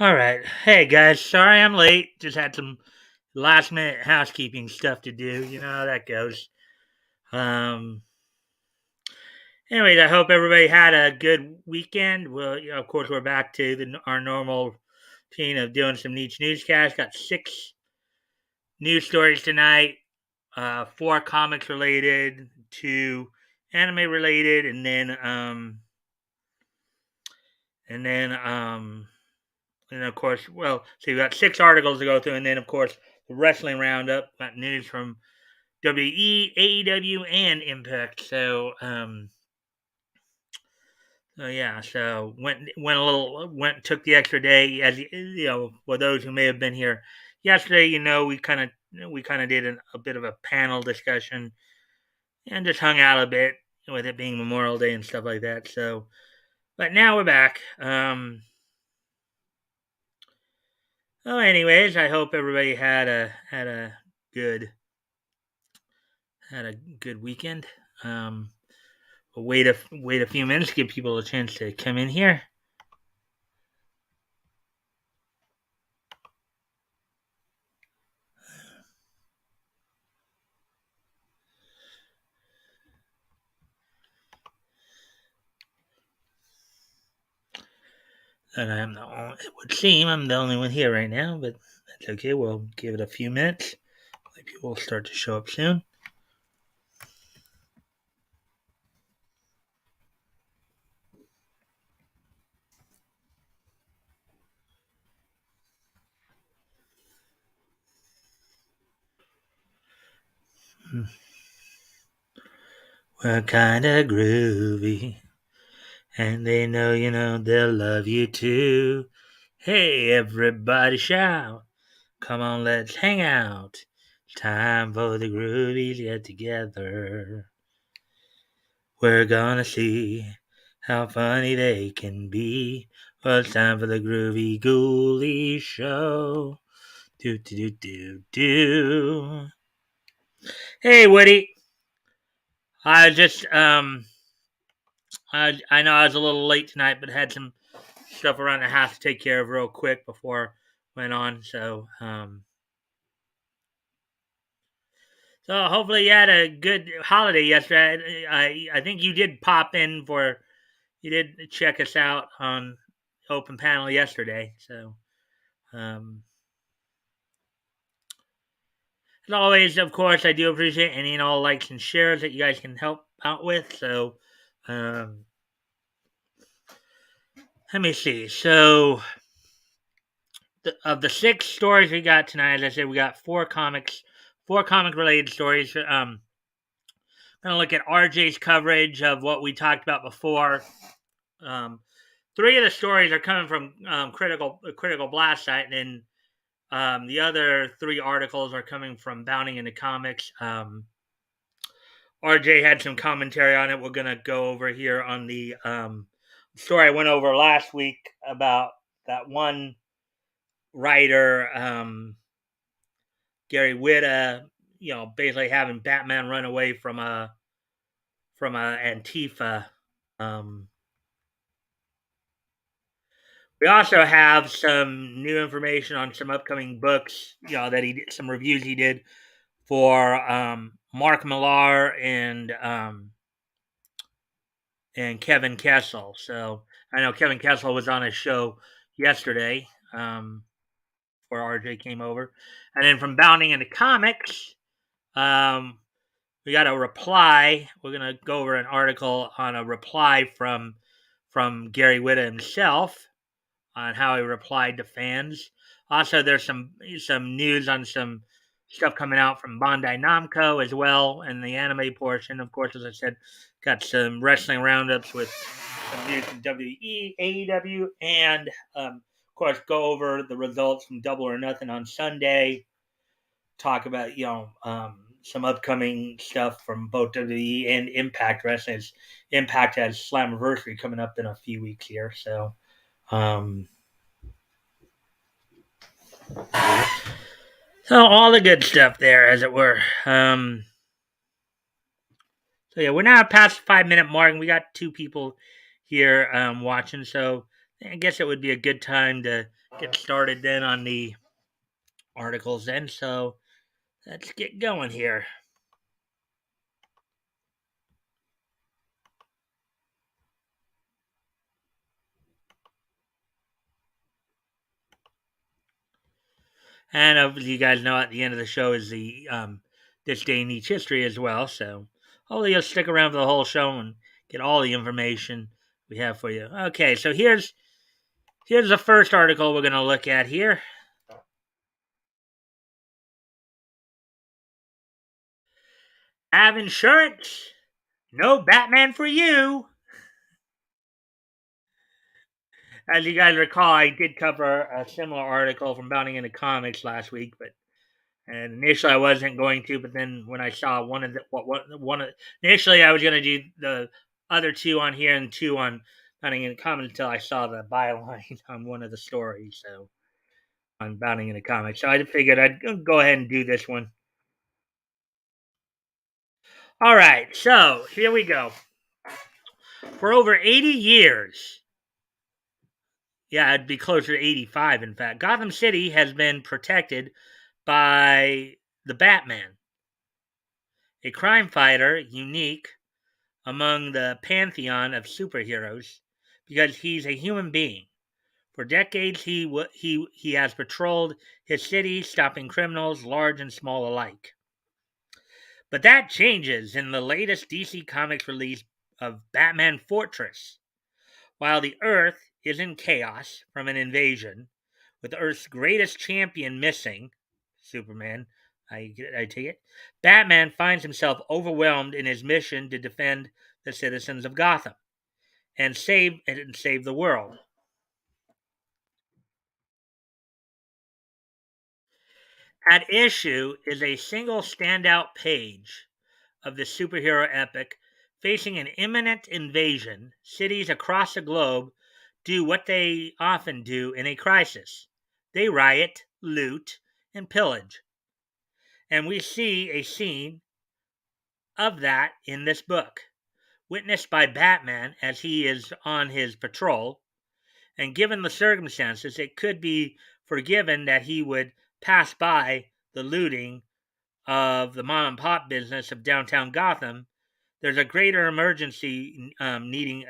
All right. Hey guys, sorry I'm late. Just had some last minute housekeeping stuff to do. You know how that goes. Um Anyways, I hope everybody had a good weekend. Well, of course we're back to our normal routine of doing some niche newscasts. Got 6 news stories tonight. 4 comics related, 2 anime related, and then and of course, so you got 6 articles to go through, and then of course the wrestling roundup. Got news from WWE, AEW, and Impact. So went a little took the extra day, as for those who may have been here yesterday. We kind of did a bit of a panel discussion and just hung out a bit with it being Memorial Day and stuff like that. But now we're back. Anyways, I hope everybody good had a good weekend. We'll wait a few minutes, give people a chance to come in here. And it would seem I'm the only one here right now, but that's okay. We'll give it a few minutes. People will start to show up soon. We're kinda groovy, and they know, they'll love you too. Hey, everybody shout. Come on, let's hang out. Time for the groovies to get together. We're gonna see how funny they can be. Well, it's time for the Groovy Ghoulie Show. Do do do do do. Hey, Woody. I just I know I was a little late tonight, but had some stuff around the house to take care of real quick before I went on. So hopefully you had a good holiday yesterday. I think you did pop in you did check us out on open panel yesterday. Um, as always, of course, I do appreciate any and all likes and shares that you guys can help out with. Um, let me see. Of the 6 stories we got tonight, as I said, we got 4 comic related stories. Going to look at RJ's coverage of what we talked about before. 3 of the stories are coming from Critical Blast site, and then the other 3 articles are coming from Bounding into Comics. RJ had some commentary on it. We're going to go over here on the story I went over last week about that one writer, Gary Whitta, basically having Batman run away from a Antifa. Um, we also have some new information on some upcoming books, that he did, some reviews he did for Mark Millar and Kevin Kessel. So I know Kevin Kessel was on a show yesterday, where RJ came over, and then from Bounding into Comics, we got a reply. We're gonna go over an article on a reply from Gary Whitta himself on how he replied to fans. Also, there's some news on some stuff coming out from Bandai Namco as well, and the anime portion. Of course, as I said, got some wrestling roundups with some news from WWE, AEW, and of course, go over the results from Double or Nothing on Sunday. Talk about some upcoming stuff from both WWE and Impact Wrestling. Impact has Slammiversary coming up in a few weeks here, so. So all the good stuff there, as it were. So yeah, we're now past the 5-minute mark, and we got 2 people here watching. So I guess it would be a good time to get started then on the articles then. So let's get going here. And as you guys know, at the end of the show is the this day in each history as well. So hopefully you'll stick around for the whole show and get all the information we have for you. Okay, so here's the first article we're going to look at here. Have insurance? No Batman for you. As you guys recall, I did cover a similar article from Bounding into Comics last week, but and initially I wasn't going to, but then when I saw initially I was going to do the other two on here and two on Bounding into Comics until I saw the byline on one of the stories, so on Bounding into Comics. So I figured I'd go ahead and do this one. All right, so here we go. For over 80 years, yeah, it'd be closer to 85, in fact, Gotham City has been protected by the Batman, a crime fighter unique among the pantheon of superheroes because he's a human being. For decades, he has patrolled his city, stopping criminals, large and small alike. But that changes in the latest DC Comics release of Batman Fortress. While the Earth is in chaos from an invasion, with Earth's greatest champion missing, Superman, I take it, Batman finds himself overwhelmed in his mission to defend the citizens of Gotham and save the world. At issue is a single standout page of the superhero epic. Facing an imminent invasion, cities across the globe do what they often do in a crisis. They riot, loot, and pillage. And we see a scene of that in this book, witnessed by Batman as he is on his patrol. And given the circumstances, it could be forgiven that he would pass by the looting of the mom and pop business of downtown Gotham. There's a greater emergency needing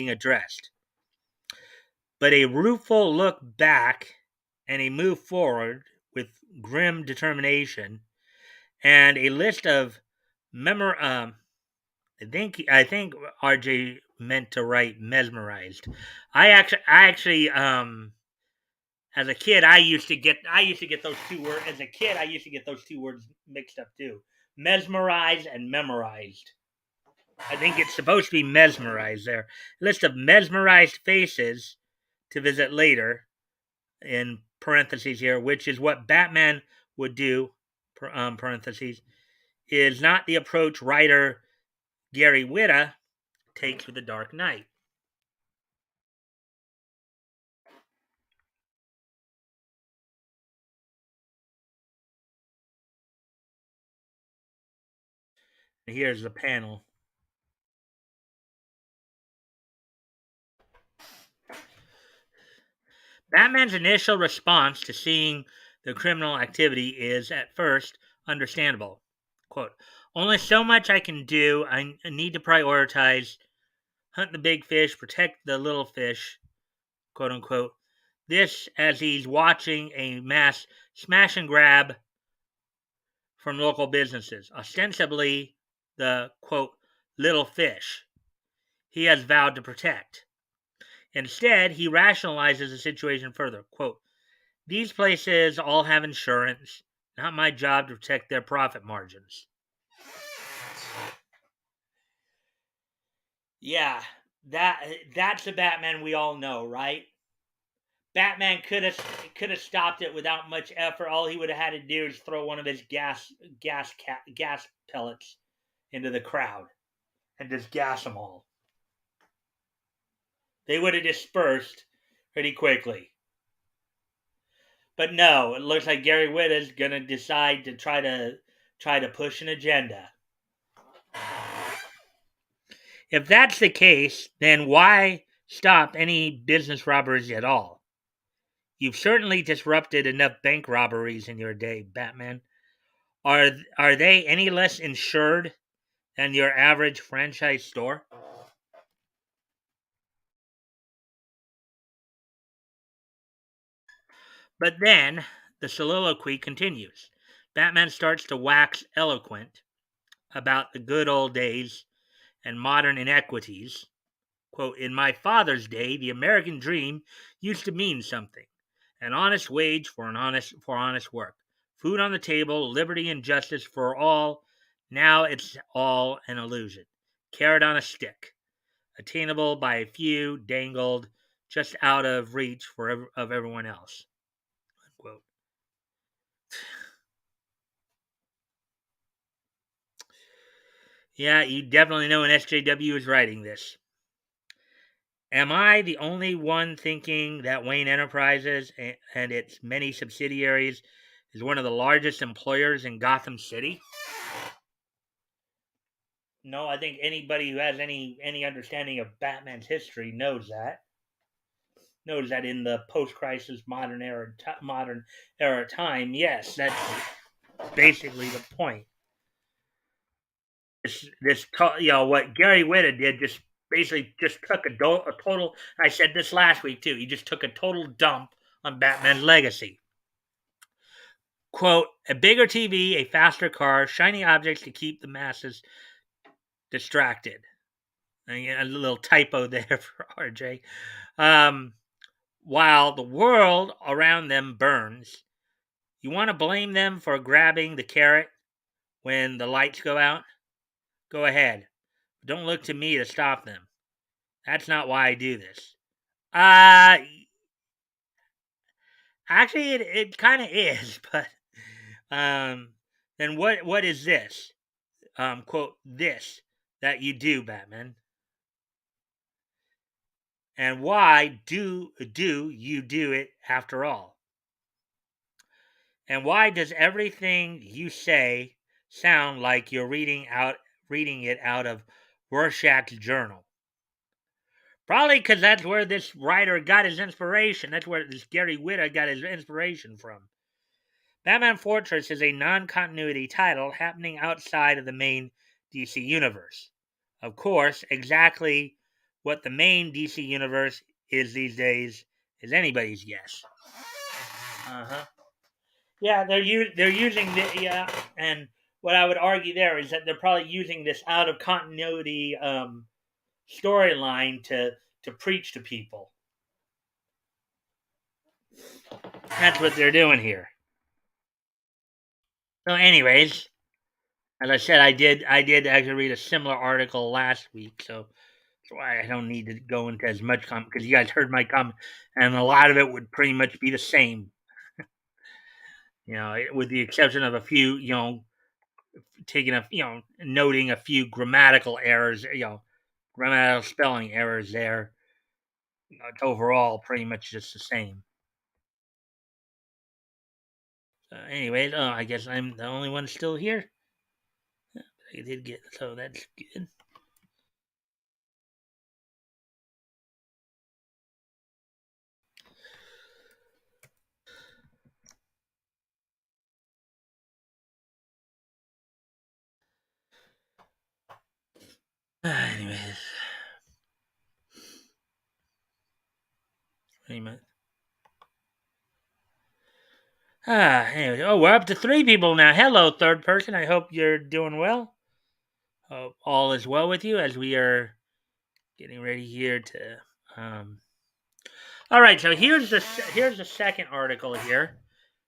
addressed. But a rueful look back and a move forward with grim determination and a list of I think RJ meant to write mesmerized. I actually as a kid I used to get those two words mixed up too. Mesmerized and memorized. I think it's supposed to be mesmerized there. List of mesmerized faces to visit later, in parentheses here, which is what Batman would do, parentheses, is not the approach writer Gary Whitta takes with The Dark Knight. And here's the panel. Batman's initial response to seeing the criminal activity is, at first, understandable. Quote, only so much I can do. I need to prioritize, hunt the big fish, protect the little fish, quote unquote. This as he's watching a mass smash and grab from local businesses, ostensibly the, quote, little fish he has vowed to protect. Instead, he rationalizes the situation further. Quote, these places all have insurance. Not my job to protect their profit margins. Yeah, that's the Batman we all know, right? Batman could have stopped it without much effort. All he would have had to do is throw one of his gas pellets into the crowd and just gas them all. They would have dispersed pretty quickly. But no, it looks like Gary Whitta is going to decide to try to push an agenda. If that's the case, then why stop any business robberies at all. You've certainly disrupted enough bank robberies in your day, Batman. Are they any less insured than your average franchise store? But then the soliloquy continues. Batman starts to wax eloquent about the good old days and modern inequities. Quote, in my father's day, the American dream used to mean something. An honest wage for honest work. Food on the table, liberty and justice for all. Now it's all an illusion. Carrot on a stick, attainable by a few, dangled just out of reach of everyone else. Unquote. Yeah, you definitely know when SJW is writing this. Am I the only one thinking that Wayne Enterprises and its many subsidiaries is one of the largest employers in Gotham City? No, I think anybody who has any understanding of Batman's history knows that. Knows that in the post-crisis modern era time, yes, that's basically the point. What Gary Whitta did just basically just took a total. I said this last week too. He just took a total dump on Batman's legacy. Quote, a bigger TV, a faster car, shiny objects to keep the masses distracted. A little typo there for RJ. While the world around them burns, you want to blame them for grabbing the carrot when the lights go out? Go ahead. Don't look to me to stop them. That's not why I do this. Uh, Actually, it kind of is, but then what is this? Quote, this that you do, Batman. And why do you do it after all? And why does everything you say sound like you're reading it out of Rorschach's journal? Probably because that's where this writer got his inspiration. That's where this Gary Whitta got his inspiration from. Batman Fortress is a non-continuity title happening outside of the main DC universe. Of course, exactly what the main DC universe is these days is anybody's guess. Uh-huh. Yeah, they're using the and what I would argue there is that they're probably using this out of continuity storyline to preach to people. That's what they're doing here. So, anyways, as I said, I did actually read a similar article last week, so that's why I don't need to go into as much comment because you guys heard my comment, and a lot of it would pretty much be the same. With the exception of a few, noting a few grammatical errors, grammatical spelling errors there. It's overall pretty much just the same. So, anyways, I guess I'm the only one still here. I did get so that's good. Anyways, anyway, we're up to 3 people now. Hello, third person. I hope you're doing well. Hope all is well with you as we are getting ready here to. All right, so here's the second article here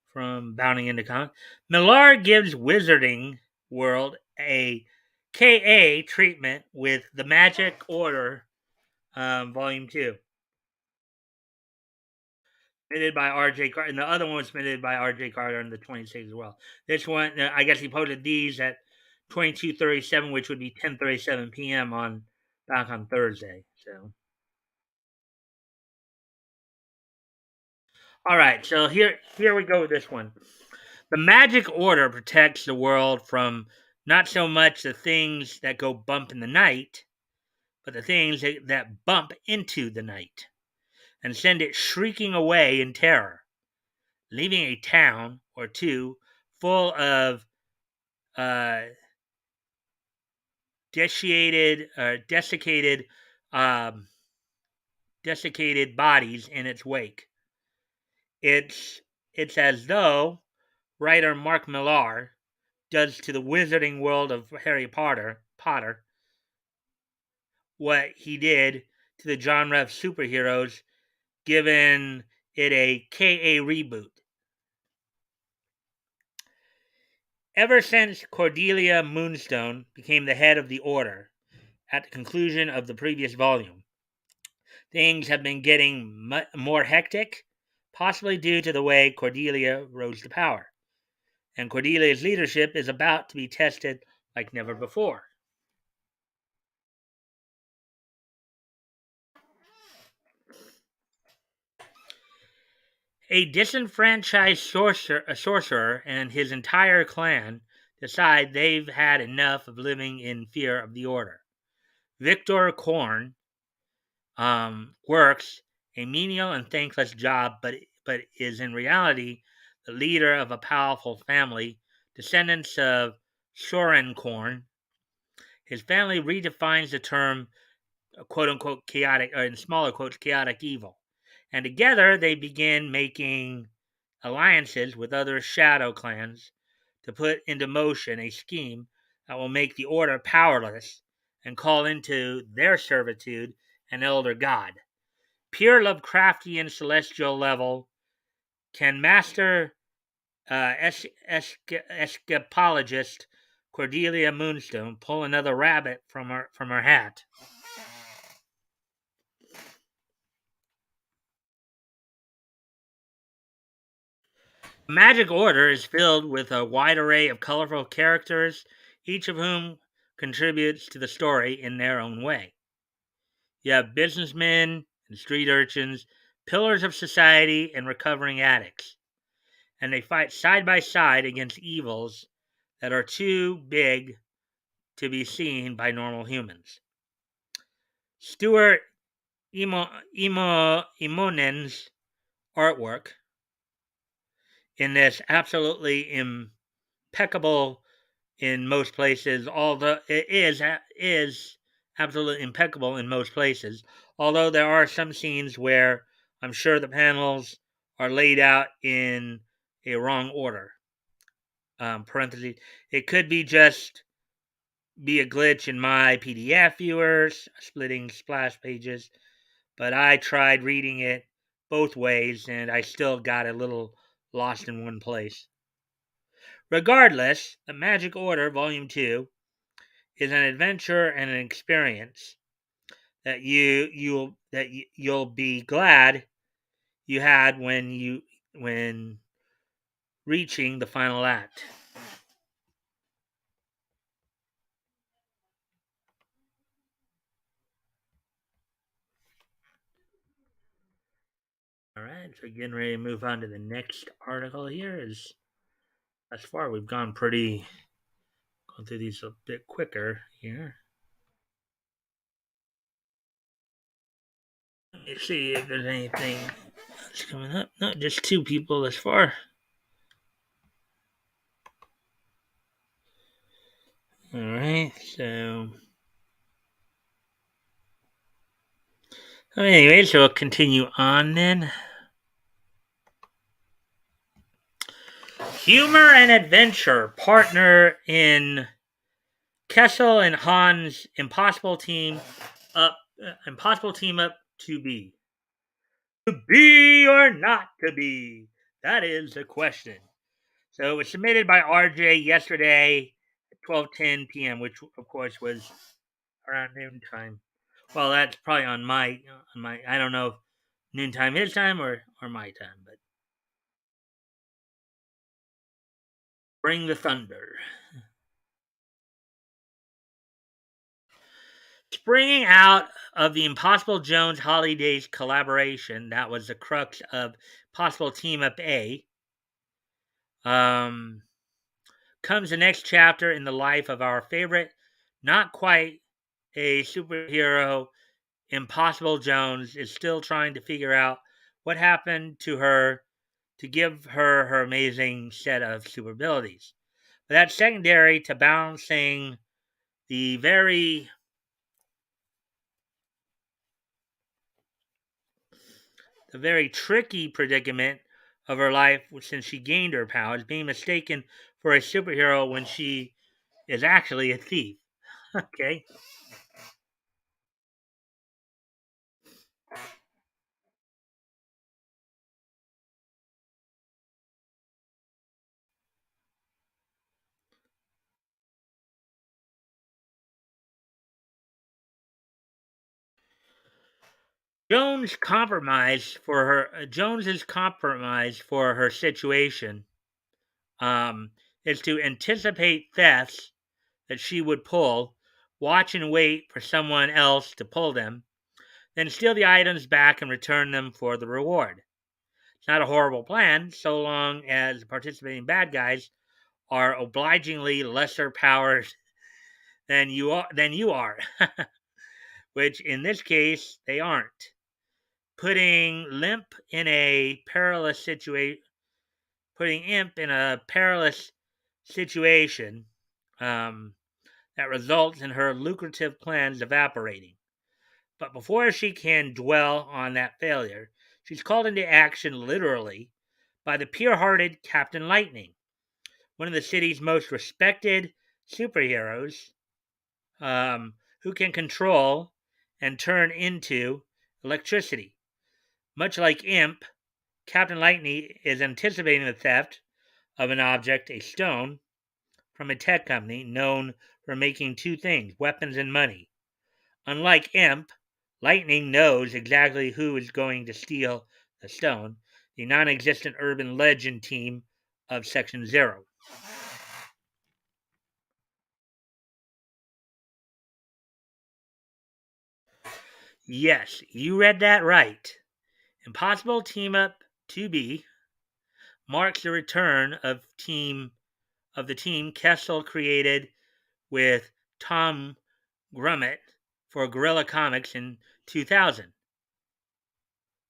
from Bounding into Comics. Millar gives Wizarding World a KA treatment with the Magic Order, Volume 2. Submitted by R.J. Carter, and the other one was submitted by R.J. Carter on the 26th as well. This one, I guess he posted these at 22:37, which would be 10:37 p.m. back on Thursday. So, all right, so here we go with this one. The Magic Order protects the world from not so much the things that go bump in the night, but the things that bump into the night and send it shrieking away in terror, leaving a town or two full of uh, desiccated, um, desiccated bodies in its wake. It's as though writer Mark Millar does to the wizarding world of Harry Potter what he did to the genre of superheroes, given it a KA reboot. Ever since Cordelia Moonstone became the head of the Order at the conclusion of the previous volume, things have been getting more hectic, possibly due to the way Cordelia rose to power. And Cordelia's leadership is about to be tested like never before. A disenfranchised sorcerer and his entire clan decide they've had enough of living in fear of the Order. Victor Korn works a menial and thankless job, but is in reality the leader of a powerful family, descendants of Soren Korn. His family redefines the term quote unquote chaotic, or in smaller quotes, chaotic evil. And together they begin making alliances with other shadow clans to put into motion a scheme that will make the Order powerless and call into their servitude an elder god. Pure Lovecraftian celestial level, can master escapologist Cordelia Moonstone pull another rabbit from her hat? The Magic Order is filled with a wide array of colorful characters, each of whom contributes to the story in their own way. You have businessmen and street urchins, pillars of society and recovering addicts, and they fight side by side against evils that are too big to be seen by normal humans. Stuart Imonen's artwork in this absolutely impeccable in most places, although it is absolutely impeccable in most places, although there are some scenes where I'm sure the panels are laid out in a wrong order. Parentheses. It could be a glitch in my PDF viewers, splitting splash pages, but I tried reading it both ways and I still got a little lost in one place. Regardless, The Magic Order Volume 2 is an adventure and an experience that you'll be glad you had when reaching the final act. All right, so getting ready to move on to the next article here. Is thus far we've gone through these a bit quicker here. Let me see if there's anything else coming up. Not just two people thus far. All right, so anyway, so we'll continue on then. Humor and adventure partner in Kessel and Han's impossible team up to be or not to be. That is the question. So it was submitted by RJ yesterday at 12:10 p.m., which of course was around noontime. Well, that's probably on my I don't know if noontime his time or my time, but bring the thunder. Springing out of the Impossible Jones Holidays collaboration, that was the crux of Possible Team Up A, comes the next chapter in the life of our favorite, not quite a superhero, Impossible Jones, is still trying to figure out what happened to her to give her her amazing set of super abilities. But that's secondary to balancing the very tricky predicament of her life since she gained her powers, being mistaken for a superhero when she is actually a thief. Okay. Jones's compromise for her situation is to anticipate thefts that she would pull, watch and wait for someone else to pull them, then steal the items back and return them for the reward. It's not a horrible plan, so long as the participating bad guys are obligingly lesser powered than you are, which in this case they aren't. Putting Imp in a perilous situation um, that results in her lucrative plans evaporating. But before she can dwell on that failure, she's called into action literally by the pure hearted Captain Lightning, one of the city's most respected superheroes, who can control and turn into electricity. Much like Imp, Captain Lightning is anticipating the theft of an object, a stone, from a tech company known for making two things: weapons and money. Unlike Imp, Lightning knows exactly who is going to steal the stone, the non existent urban legend team of Section Zero. Yes, you read that right. Impossible Team Up 2B marks the return of the team Kessel created with Tom Grummett for Guerrilla Comics in 2000.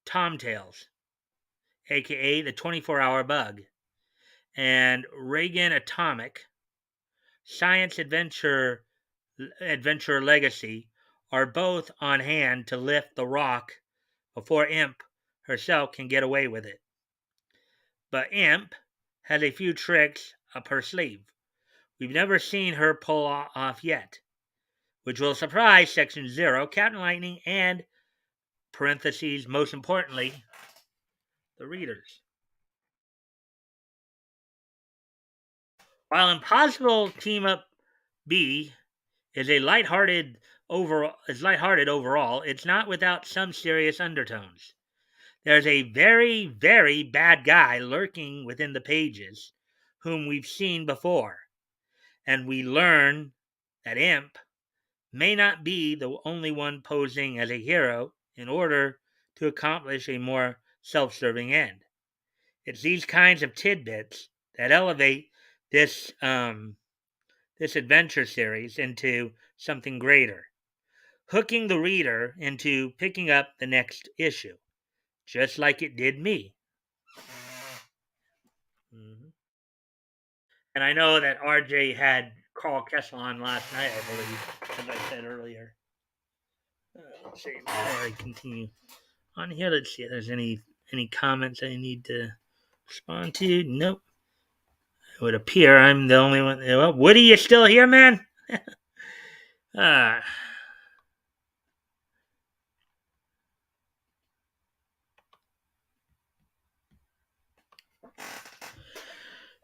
Tom Tales, aka the 24-hour bug, and Reagan Atomic Science Adventure Legacy are both on hand to lift the rock before Imp herself can get away with it. But Imp has a few tricks up her sleeve we've never seen her pull off yet, which will surprise Section Zero, Captain Lightning, and, parentheses, most importantly, the readers. While Impossible Team Up B is lighthearted overall, it's not without some serious undertones. There's a very, very bad guy lurking within the pages, whom we've seen before, and we learn that Imp may not be the only one posing as a hero in order to accomplish a more self-serving end. It's these kinds of tidbits that elevate this adventure series into something greater, hooking the reader into picking up the next issue, just like it did me. Mm-hmm. And I know that RJ had Carl Kessel on last night, I believe, as I said earlier. Let's see, before I continue on here, let's see if there's any comments I need to respond to. Nope. It would appear I'm the only one. Well, Woody, you still here, man? uh,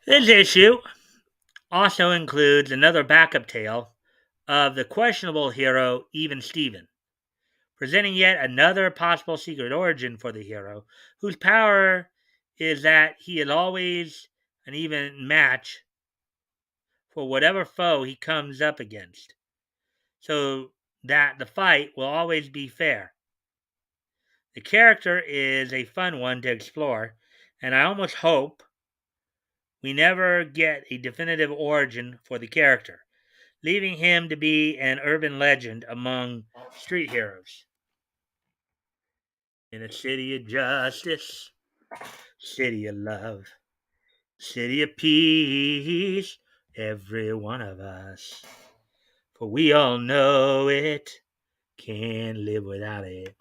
this issue also includes another backup tale of the questionable hero, Even Steven, presenting yet another possible secret origin for the hero, whose power is that he is always an even match for whatever foe he comes up against, so that the fight will always be fair. The character is a fun one to explore, and I almost hope we never get a definitive origin for the character, leaving him to be an urban legend among street heroes. In a city of justice, city of love, city of peace, every one of us. For we all know it, can't live without it.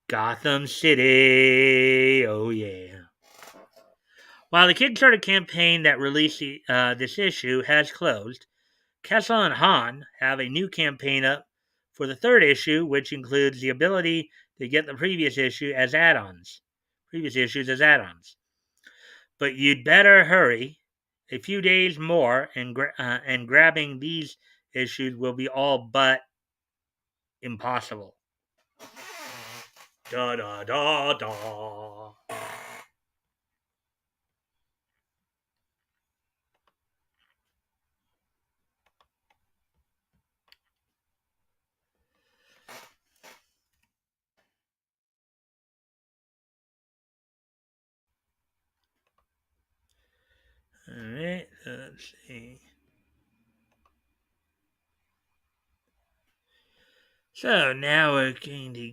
Gotham City, oh yeah. While the Kickstarter campaign that released this issue has closed, Kessel and Hahn have a new campaign up for the third issue, which includes the ability to get the previous issues as add-ons. But you'd better hurry. A few days more, and grabbing these issues will be all but impossible. Da da da da. All right, let's see. So now we're going to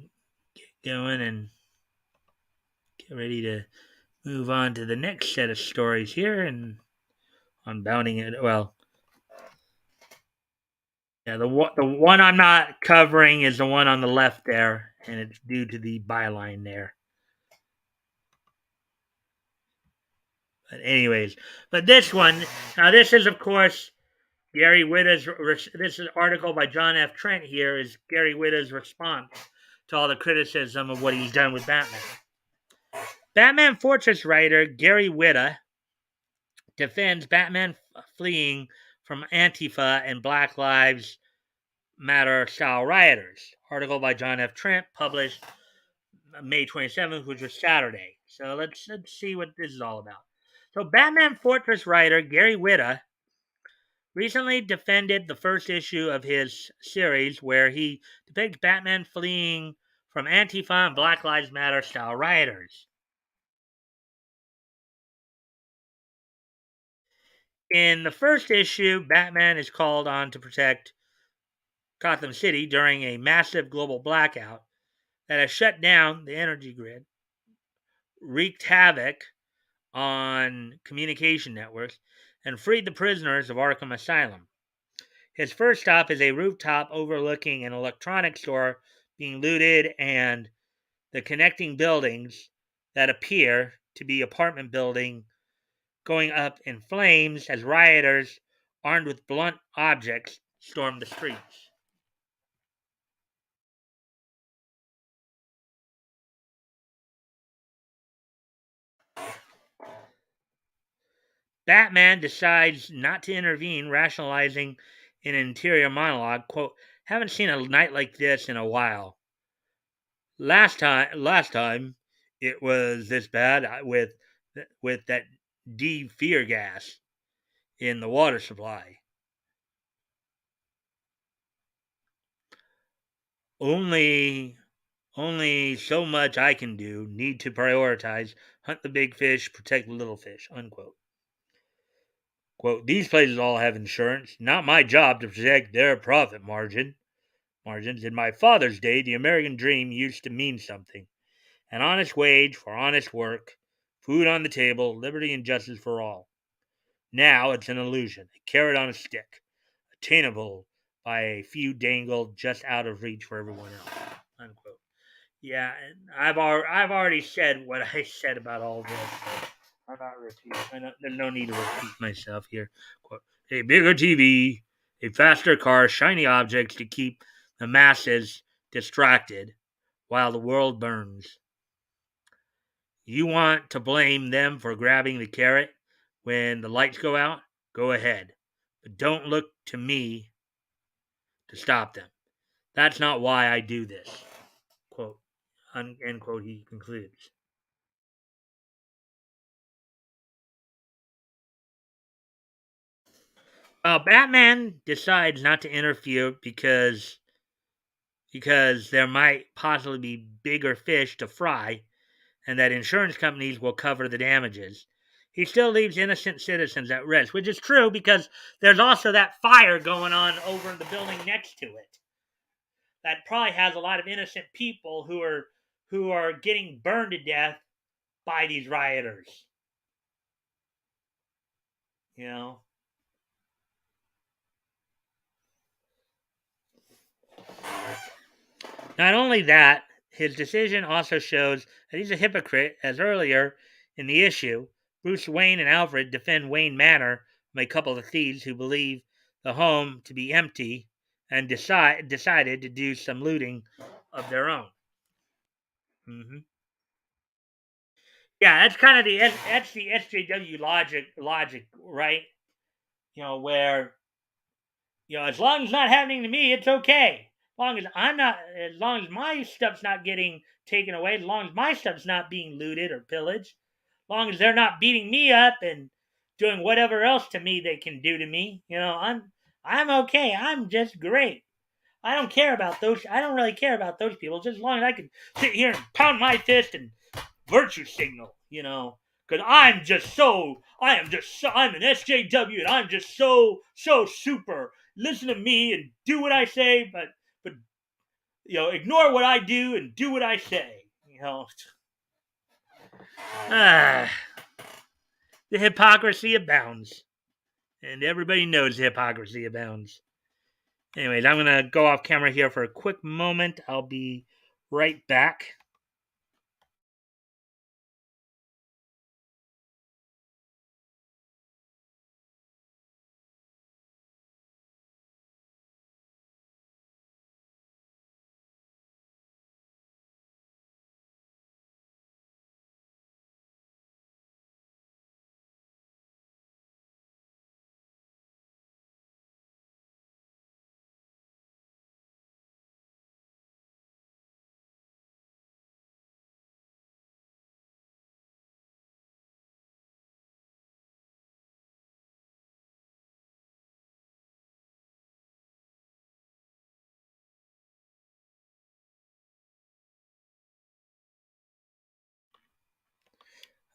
get going and get ready to move on to the next set of stories here and on bounding it. Well, yeah, the one I'm not covering is the one on the left there, and it's due to the byline there. But anyways, this one, now this is of course Gary Whitta's. This is an article by John F. Trent here is Gary Whitta's response to all the criticism of what he's done with Batman. Batman Fortress writer Gary Whitta defends Batman fleeing from Antifa and Black Lives Matter style rioters. Article by John F. Trent, published May 27th, which was Saturday. So let's see what this is all about. So Batman Fortress writer Gary Whitta recently defended the first issue of his series where he depicts Batman fleeing from Antifa and Black Lives Matter style rioters. In the first issue, Batman is called on to protect Gotham City during a massive global blackout that has shut down the energy grid, wreaked havoc on communication networks, and freed the prisoners of Arkham Asylum. His first stop is a rooftop overlooking an electronics store being looted and the connecting buildings that appear to be apartment building going up in flames as rioters armed with blunt objects storm the streets. Batman decides not to intervene, rationalizing in an interior monologue, quote, "Haven't seen a night like this in a while. Last time it was this bad with that fear gas in the water supply. Only so much I can do. Need to prioritize. Hunt the big fish, protect the little fish." Unquote. Quote, "These places all have insurance. Not my job to protect their profit margins. In my father's day, the American dream used to mean something. An honest wage for honest work, food on the table, liberty and justice for all. Now it's an illusion, a carrot on a stick, attainable by a few dangled just out of reach for everyone else." Unquote. Yeah, and I've already said what I said about all this. So I'm not repeating. There's no need to repeat myself here. Quote, "A bigger TV, a faster car, shiny objects to keep the masses distracted while the world burns. You want to blame them for grabbing the carrot when the lights go out? Go ahead. But don't look to me to stop them. That's not why I do this." Quote, end quote, he concludes. Batman decides not to interfere because there might possibly be bigger fish to fry and that insurance companies will cover the damages. he still leaves innocent citizens at risk, which is true because there's also that fire going on over in the building next to it. That probably has a lot of innocent people who are getting burned to death by these rioters. You know. Not only that, his decision also shows that he's a hypocrite, as earlier in the issue, Bruce Wayne and Alfred defend Wayne Manor from a couple of thieves who believe the home to be empty and decided to do some looting of their own. Mm-hmm. Yeah, that's kind of that's the SJW logic, right? Where as long as it's not happening to me, it's okay. As long as my stuff's not getting taken away, as long as my stuff's not being looted or pillaged, as long as they're not beating me up and doing whatever else to me they can do to me, I'm okay. I'm just great. I don't care about those. I don't really care about those people. Just as long as I can sit here and pound my fist and virtue signal, because I'm an SJW and I'm just so super. Listen to me and do what I say, but ignore what I do and do what I say. Ah, the hypocrisy abounds, and everybody knows the hypocrisy abounds. Anyways, I'm gonna go off camera here for a quick moment. I'll be right back.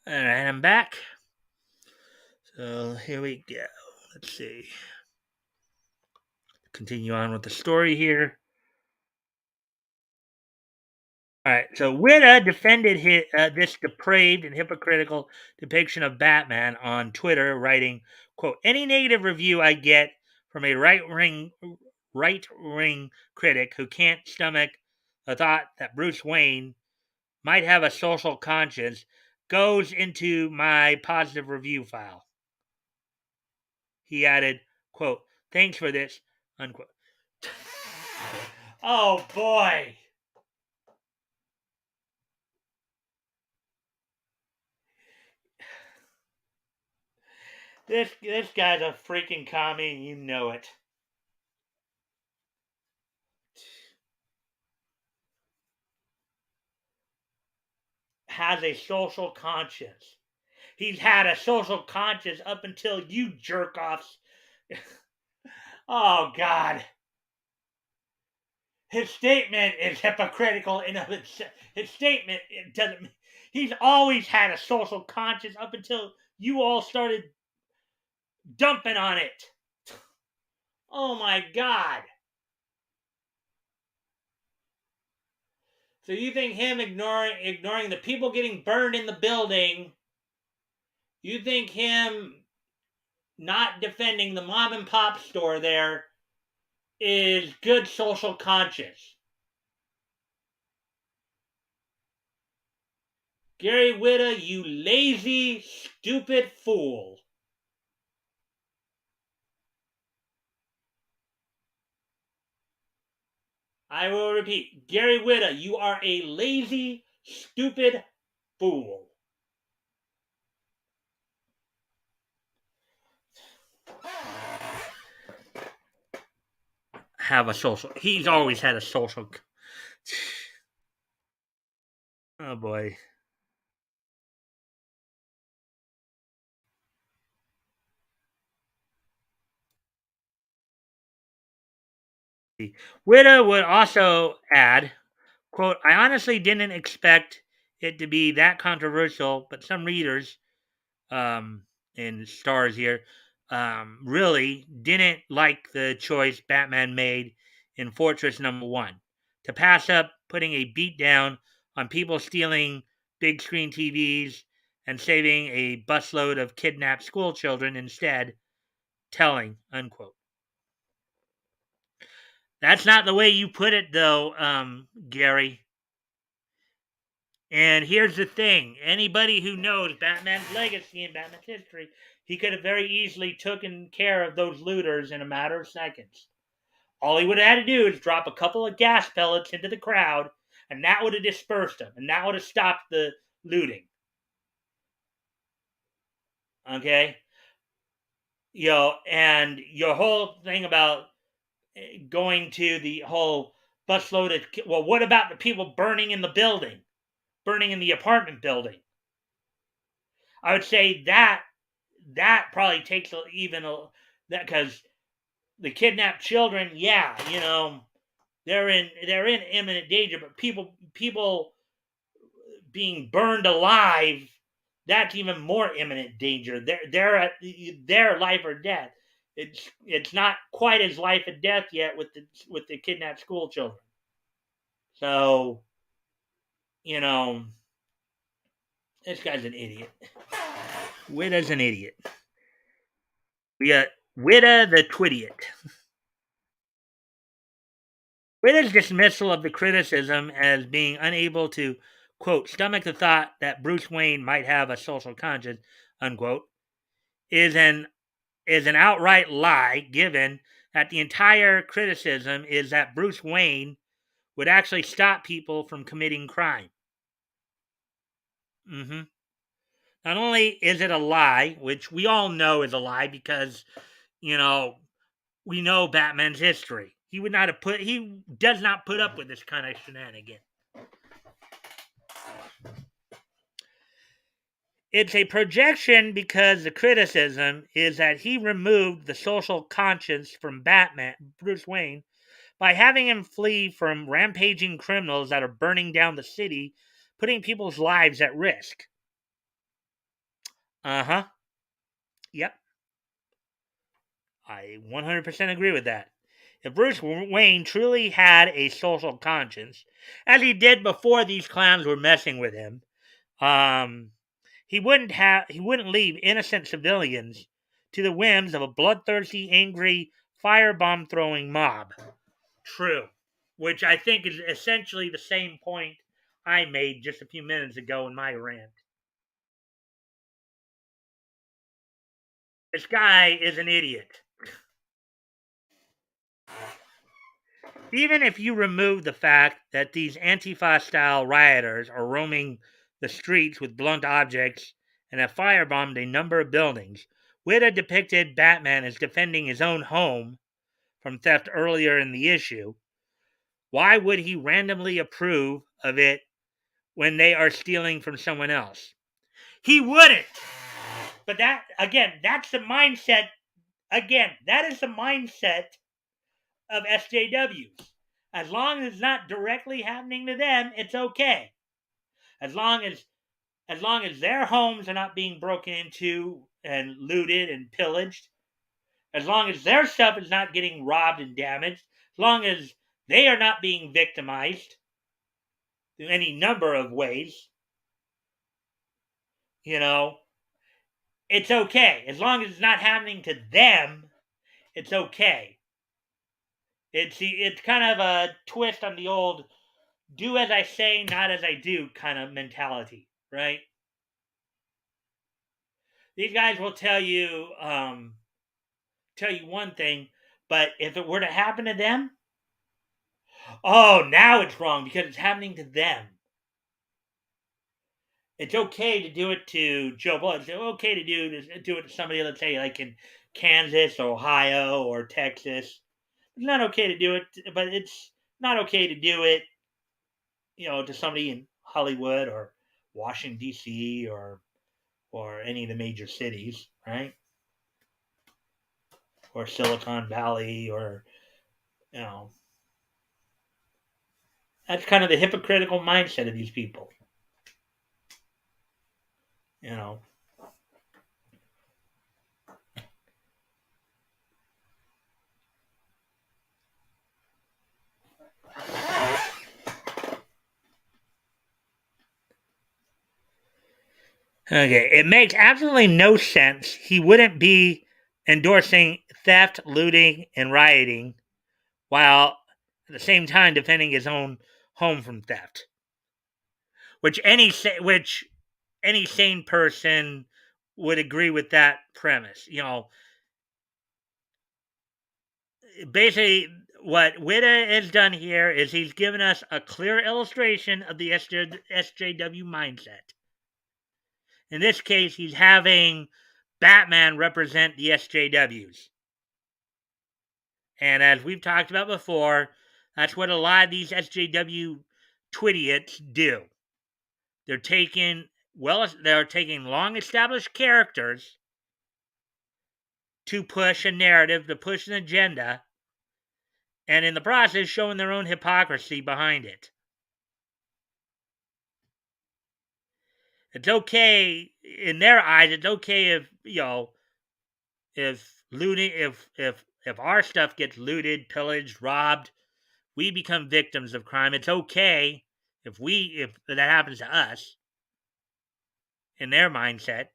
All right, I'm back. So here we go. Let's see. Continue on with the story here. All right, so Witta defended this depraved and hypocritical depiction of Batman on Twitter, writing, "quote Any negative review I get from a right-wing critic who can't stomach the thought that Bruce Wayne might have a social conscience goes into my positive review file." He added, "quote Thanks for this," unquote. Oh boy. This guy's a freaking commie, and you know it. Has a social conscience. He's had a social conscience up until you jerk offs. Oh God. His statement is hypocritical in of itself. His statement it doesn't. He's always had a social conscience up until you all started dumping on it. Oh my God. So you think him ignoring the people getting burned in the building, you think him not defending the mom and pop store there is good social conscience? Gary Whitta, you lazy, stupid fool. I will repeat, Gary Whitta, you are a lazy, stupid fool. Have a social. He's always had a social. Oh boy. Whitta would also add, quote, I honestly didn't expect it to be that controversial, but some readers and stars here, really didn't like the choice Batman made in Fortress #1 to pass up putting a beat down on people stealing big screen TVs and saving a busload of kidnapped school children instead, telling, unquote. That's not the way you put it, though, Gary. And here's the thing: anybody who knows Batman's legacy and Batman's history, he could have very easily taken care of those looters in a matter of seconds. All he would have had to do is drop a couple of gas pellets into the crowd, and that would have dispersed them, and that would have stopped the looting. Okay? And your whole thing about going to the whole busload of, well, what about the people burning in the building, burning in the apartment building? I would say that probably takes that, because the kidnapped children, yeah, they're in imminent danger, but people being burned alive, that's even more imminent danger. They're at their life or death. It's not quite as life and death yet with the kidnapped school children. So, this guy's an idiot. Witta's an idiot. We got Witta the Twittiot. Witta's dismissal of the criticism as being unable to, quote, stomach the thought that Bruce Wayne might have a social conscience, unquote, is an outright lie, given that the entire criticism is that Bruce Wayne would actually stop people from committing crime. Mm-hmm. Not only is it a lie, which we all know is a lie because, we know Batman's history. He does not put up with this kind of shenanigan. It's a projection because the criticism is that he removed the social conscience from Bruce Wayne, by having him flee from rampaging criminals that are burning down the city, putting people's lives at risk. Uh-huh. Yep. I 100% agree with that. If Bruce Wayne truly had a social conscience, as he did before these clowns were messing with him, he wouldn't leave innocent civilians to the whims of a bloodthirsty, angry, firebomb throwing mob. True. Which I think is essentially the same point I made just a few minutes ago in my rant. This guy is an idiot. Even if you remove the fact that these Antifa-style rioters are roaming the streets with blunt objects and have firebombed a number of buildings, Witta depicted Batman as defending his own home from theft earlier in the issue. Why would he randomly approve of it when they are stealing from someone else? He wouldn't. But that's the mindset. Again, that is the mindset of SJWs. As long as it's not directly happening to them, it's okay. As long as their homes are not being broken into and looted and pillaged, as long as their stuff is not getting robbed and damaged, as long as they are not being victimized in any number of ways, it's okay. As long as it's not happening to them, it's okay. It's kind of a twist on the old "do as I say, not as I do" kind of mentality, right? These guys will tell you one thing, but if it were to happen to them, oh, now it's wrong because it's happening to them. It's okay to do it to Joe Blow. It's okay to do it to somebody, let's say, like in Kansas, or Ohio, or Texas. It's not okay to do it, but it's not okay to do it, to somebody in Hollywood or Washington D.C. or any of the major cities, right? Or Silicon Valley, or that's kind of the hypocritical mindset of these people. Okay, it makes absolutely no sense. He wouldn't be endorsing theft, looting, and rioting while at the same time defending his own home from theft. Which any sane person would agree with that premise. Basically, what Witta has done here is he's given us a clear illustration of the SJW mindset. In this case, he's having Batman represent the SJWs. And as we've talked about before, that's what a lot of these SJW twidiots do. They're taking long established characters to push a narrative, to push an agenda, and in the process showing their own hypocrisy behind it. It's okay in their eyes. It's okay if looting, if our stuff gets looted, pillaged, robbed, we become victims of crime. It's okay if that happens to us in their mindset.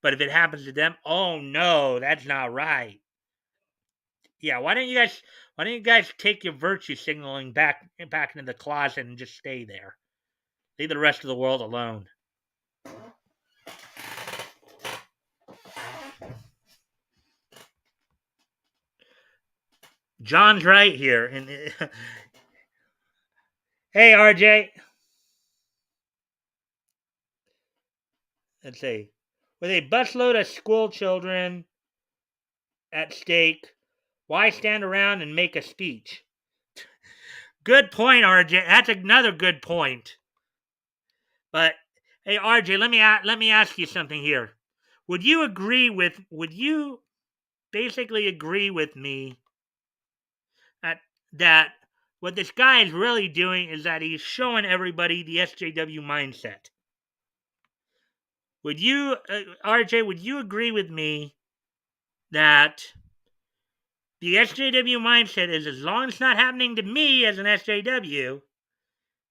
But if it happens to them, oh no, that's not right. Yeah, why don't you guys take your virtue signaling back into the closet and just stay there? Leave the rest of the world alone. John's right here. And hey, RJ. Let's see. With a busload of school children at stake, why stand around and make a speech? Good point, RJ. That's another good point. But hey, RJ, let me ask you something here. Would you basically agree with me that what this guy is really doing is that he's showing everybody the SJW mindset? Would you, RJ, would you agree with me that the SJW mindset is as long as it's not happening to me as an SJW,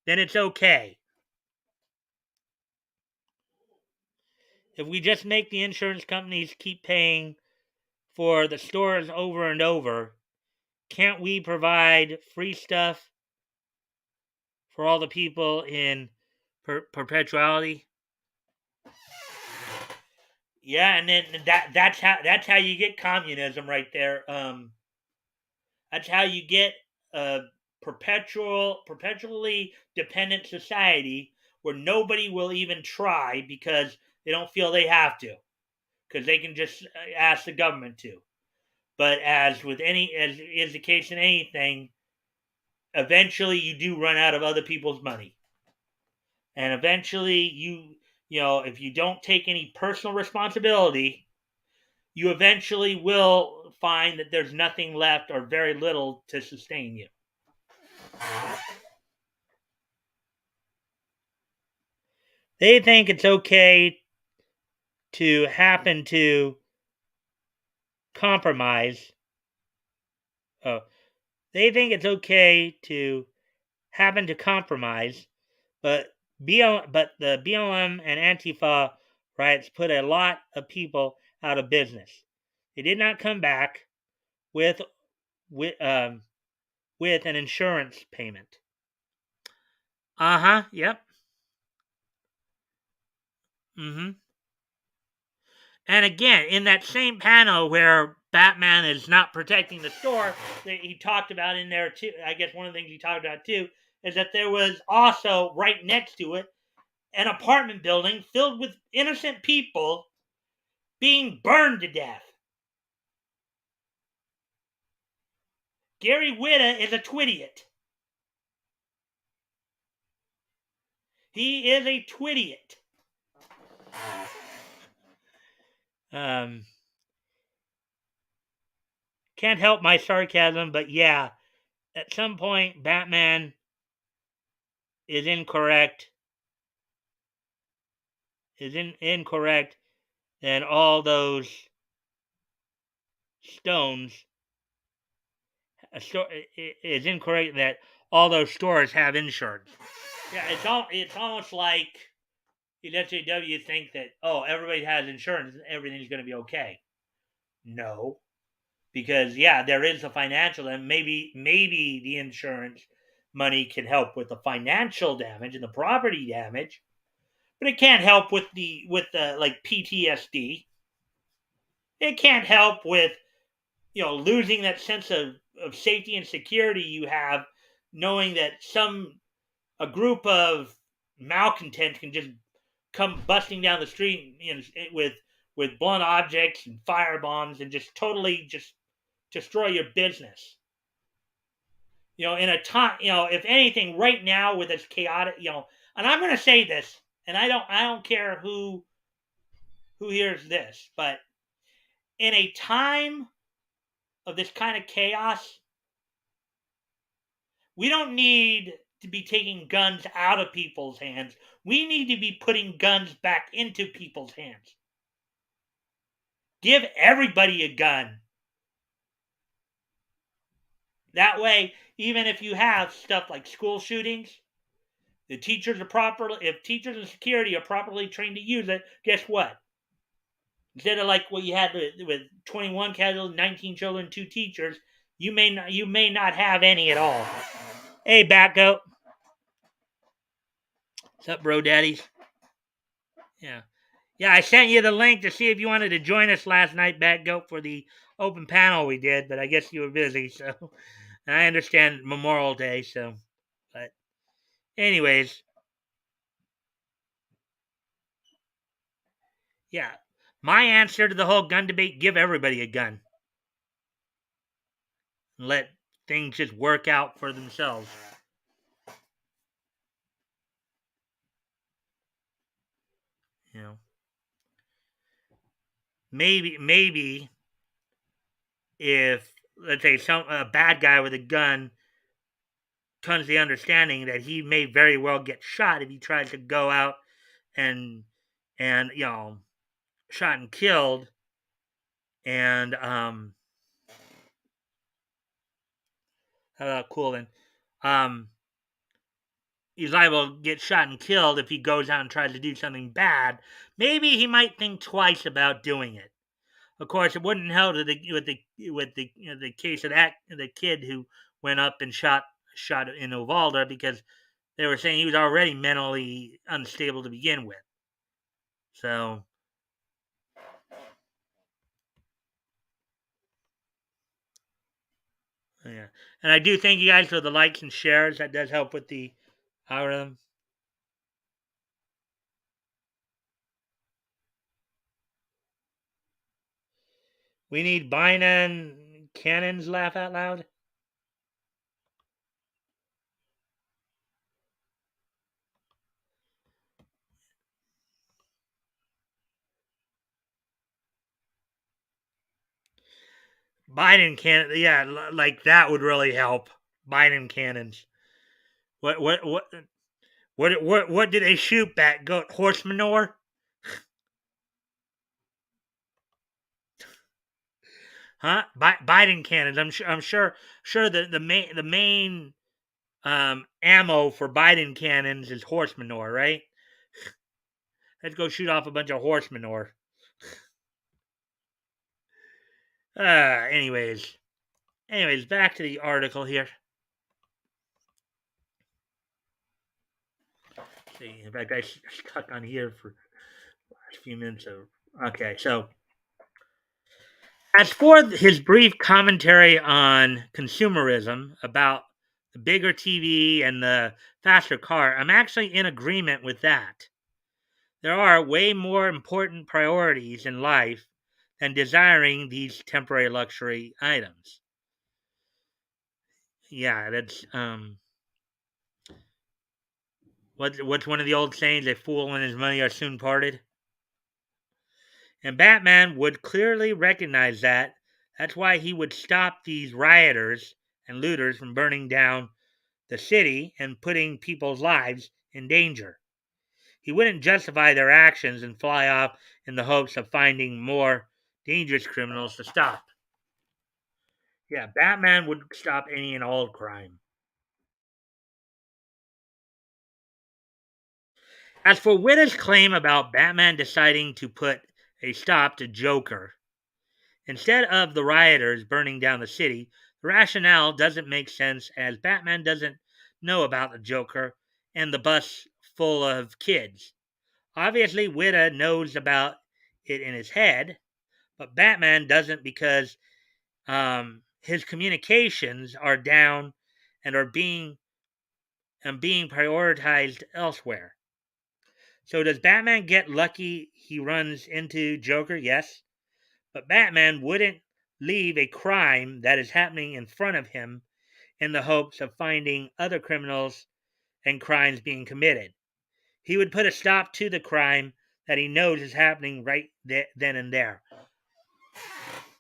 then it's okay? If we just make the insurance companies keep paying for the stores over and over, can't we provide free stuff for all the people in perpetuality? Yeah, and then that's how you get communism right there. That's how you get a perpetually dependent society where nobody will even try because they don't feel they have to, because they can just ask the government to. But as is the case in anything, eventually you do run out of other people's money, and eventually if you don't take any personal responsibility, you eventually will find that there's nothing left or very little to sustain you. They think it's okay to happen to compromise. Oh, they think it's okay to happen to compromise, but the BLM and Antifa riots put a lot of people out of business. They did not come back with with um, with an insurance payment. Yep. Mm-hmm. And again, in that same panel where Batman is not protecting the store, that he talked about in there too. I guess one of the things he talked about too is that there was also right next to it an apartment building filled with innocent people being burned to death. Gary Whitta is a twidiot. He is a twidiot. Can't help my sarcasm, but yeah, at some point Batman is incorrect. Incorrect, then all those stones is incorrect that all those stores have insurance. Yeah, it's almost like the SJW think that, oh, everybody has insurance and everything's going to be okay. No, because yeah, there is a financial, and maybe the insurance money can help with the financial damage and the property damage, but it can't help with the like PTSD. It can't help with losing that sense of safety and security you have, knowing that a group of malcontents can just come busting down the street with blunt objects and fire bombs and just totally just destroy your business. In a time, if anything, right now with this chaotic, and I'm going to say this, and I don't care who hears this, but in a time of this kind of chaos, we don't need to be taking guns out of people's hands. We need to be putting guns back into people's hands. Give everybody a gun. That way, even if you have stuff like school shootings, if teachers and security are properly trained to use it, guess what? Instead of like what you had with 21 casualties, 19 children, 2 teachers, you may not have any at all. Hey, Bat Goat. What's up, bro daddies? Yeah. Yeah, I sent you the link to see if you wanted to join us last night, Bat Goat, for the open panel we did, but I guess you were busy, so. And I understand Memorial Day, so. But, anyways. Yeah. My answer to the whole gun debate, give everybody a gun. And let things just work out for themselves. Maybe if, let's say, a bad guy with a gun comes to the understanding that he may very well get shot if he tries to go out and shot and killed, and cool then. He's liable to get shot and killed if he goes out and tries to do something bad. Maybe he might think twice about doing it. Of course, it wouldn't help with the case of the kid who went up and shot in Uvalde, because they were saying he was already mentally unstable to begin with. So, yeah. And I do thank you guys for the likes and shares. That does help with the algorithm. We need Biden cannons laugh out loud. Biden cannon, yeah, like that would really help. Biden cannons. What did they shoot back? Goat horse manure? Huh? Biden cannons. I'm sure the main ammo for Biden cannons is horse manure, right? Let's go shoot off a bunch of horse manure. Anyways, back to the article here. See, in fact, I stuck on here for the last few minutes. Okay, so as for his brief commentary on consumerism about the bigger TV and the faster car, I'm actually in agreement with that. There are way more important priorities in life than desiring these temporary luxury items. Yeah, that's what's one of the old sayings? A fool and his money are soon parted. And Batman would clearly recognize that. That's why he would stop these rioters and looters from burning down the city and putting people's lives in danger. He wouldn't justify their actions and fly off in the hopes of finding more dangerous criminals to stop. Yeah, Batman would stop any and all crime. As for Witta's claim about Batman deciding to put a stop to Joker, instead of the rioters burning down the city, the rationale doesn't make sense as Batman doesn't know about the Joker and the bus full of kids. Obviously, Witta knows about it in his head, but Batman doesn't because his communications are down and are being prioritized elsewhere. So does Batman get lucky he runs into Joker? Yes. But Batman wouldn't leave a crime that is happening in front of him in the hopes of finding other criminals and crimes being committed. He would put a stop to the crime that he knows is happening right then and there.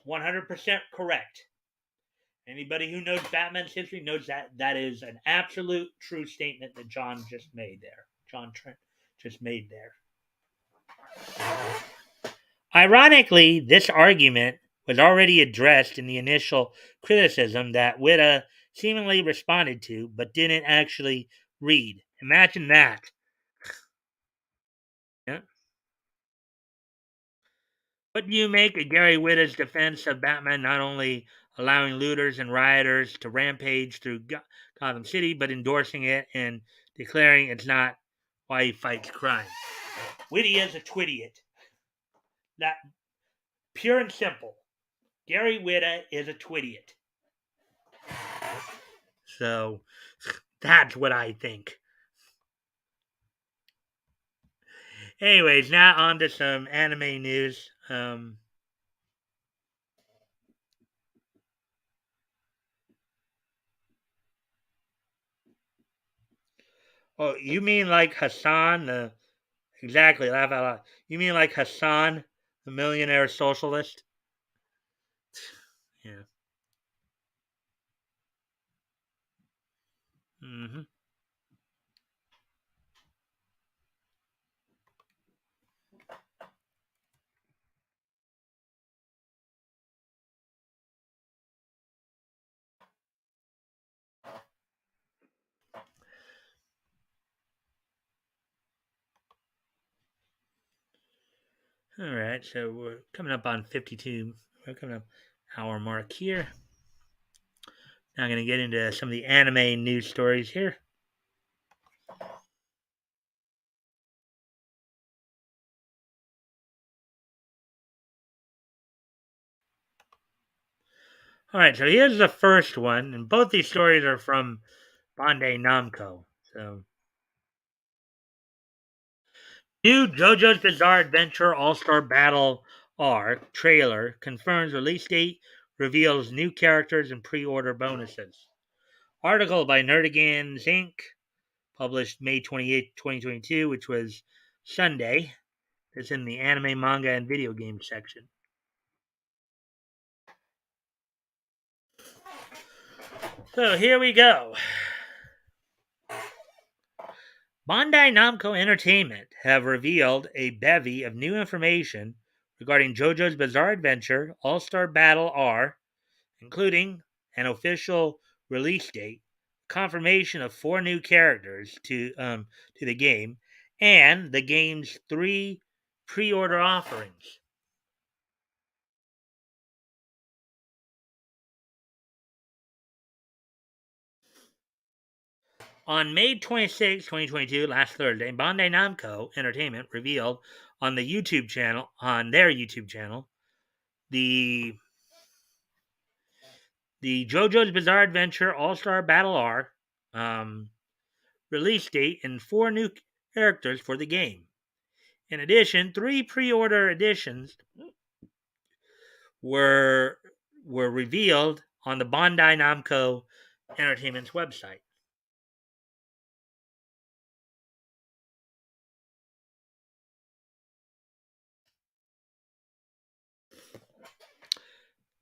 100% correct. Anybody who knows Batman's history knows that that is an absolute true statement that John just made there. John Trent just made there. Ironically, this argument was already addressed in the initial criticism that Witta seemingly responded to, but didn't actually read. Imagine that. Yeah. What do you make of Gary Witta's defense of Batman not only allowing looters and rioters to rampage through Gotham City, but endorsing it and declaring it's not why he fights crime? Witty is a twittiot. That pure and simple. Gary Witta is a twittiot. So that's what I think. Anyways, now on to some anime news. Oh, you mean like Hassan? Exactly, laugh out loud. You mean like Hassan, the millionaire socialist? Yeah. Hmm. All right, so we're coming up on 52. We're coming up hour mark here. Now I'm going to get into some of the anime news stories here. All right, so here's the first one, and both these stories are from Bandai Namco. So, new JoJo's Bizarre Adventure All Star Battle R trailer confirms release date, reveals new characters and pre order bonuses. Article by Nerdigans Inc., published May 28, 2022, which was Sunday. It's in the anime, manga, and video game section. So here we go. Bandai Namco Entertainment have revealed a bevy of new information regarding JoJo's Bizarre Adventure All-Star Battle R, including an official release date, confirmation of 4 new characters to the game, and the game's 3 pre-order offerings. On May 26, 2022, last Thursday, Bandai Namco Entertainment revealed on their YouTube channel, the JoJo's Bizarre Adventure All-Star Battle R release date and 4 new characters for the game. In addition, 3 pre-order editions were revealed on the Bandai Namco Entertainment's website.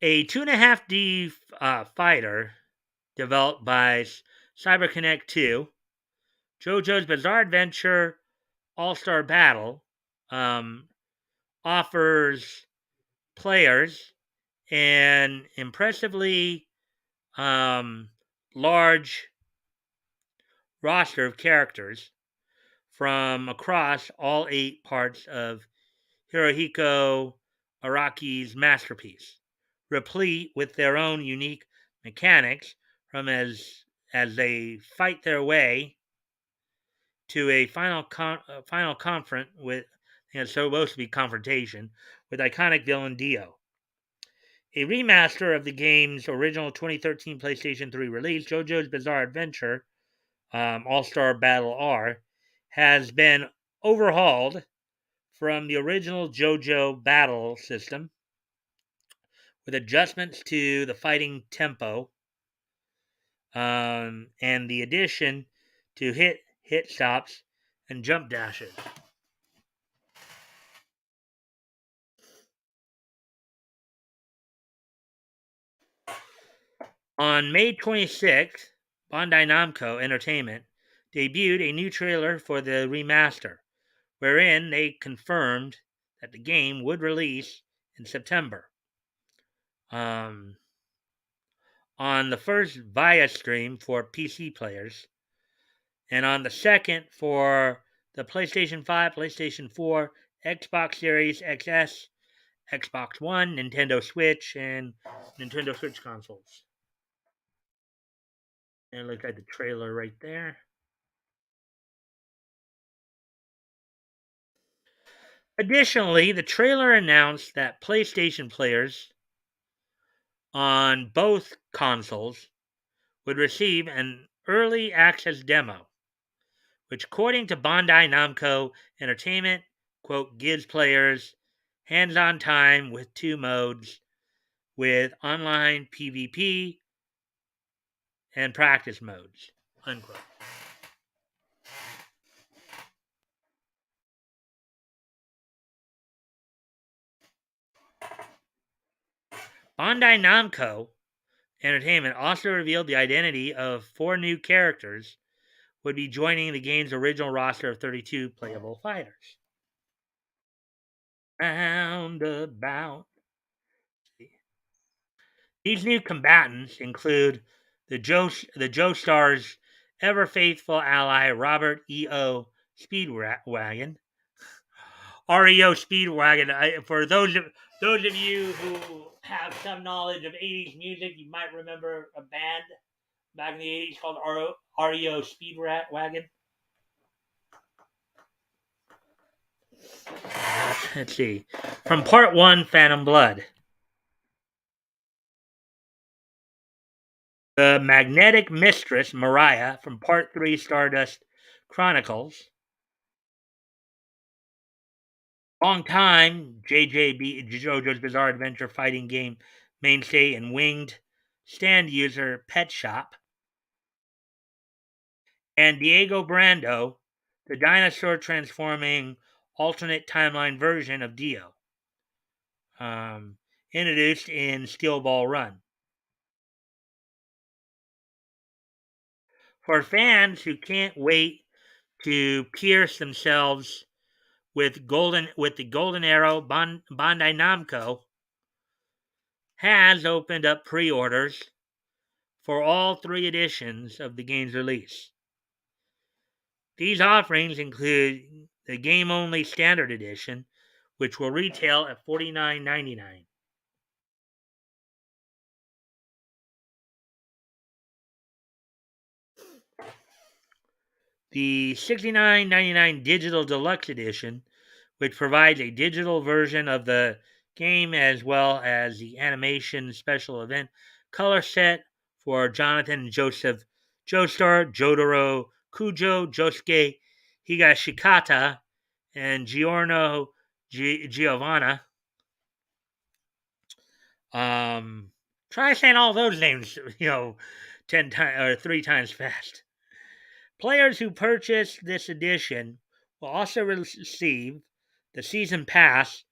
A 2.5D fighter developed by CyberConnect 2, JoJo's Bizarre Adventure All-Star Battle offers players an impressively large roster of characters from across all 8 parts of Hirohiko Araki's masterpiece, replete with their own unique mechanics from as they fight their way to a final confront with, it's supposed to be confrontation with iconic villain Dio. A remaster of the game's original 2013 PlayStation 3 release, JoJo's Bizarre Adventure All-Star Battle R, has been overhauled from the original JoJo battle system with adjustments to the fighting tempo and the addition to hit stops and jump dashes. On May 26th, Bandai Namco Entertainment debuted a new trailer for the remaster, wherein they confirmed that the game would release in September. On the first via stream for PC players, and on the second for the PlayStation 5, PlayStation 4, Xbox Series XS, Xbox One, Nintendo Switch, and Nintendo Switch consoles. And look at the trailer right there. Additionally, the trailer announced that PlayStation players on both consoles would receive an early access demo, which, according to Bandai Namco Entertainment, quote, gives players hands-on time with 2 modes, with online PvP and practice modes, unquote. Bandai Namco Entertainment also revealed the identity of 4 new characters would be joining the game's original roster of 32 playable fighters. Roundabout. These new combatants include the Joestar's ever faithful ally Robert E.O. Speedwagon. REO Speedwagon. For those of you who have some knowledge of 80s music, you might remember a band back in the 80s called REO Speedwagon. Let's see. From Part 1, Phantom Blood. The Magnetic Mistress, Mariah, from Part 3, Stardust Chronicles. Long time JoJo's Bizarre Adventure fighting game mainstay and winged stand user Pet Shop. And Diego Brando, the dinosaur transforming alternate timeline version of Dio, introduced in Steel Ball Run. For fans who can't wait to pierce themselves with the Golden Arrow, Bandai Namco has opened up pre-orders for all 3 editions of the game's release. These offerings include the game-only standard edition, which will retail at $49.99. The $69.99 Digital Deluxe Edition, which provides a digital version of the game as well as the animation special event color set for Jonathan and Joseph Joestar, Jotaro Kujo, Josuke Higashikata, and Giorno Giovanna. Try saying all those names, 10 times or 3 times fast. Players who purchase this edition will also receive the Season Pass,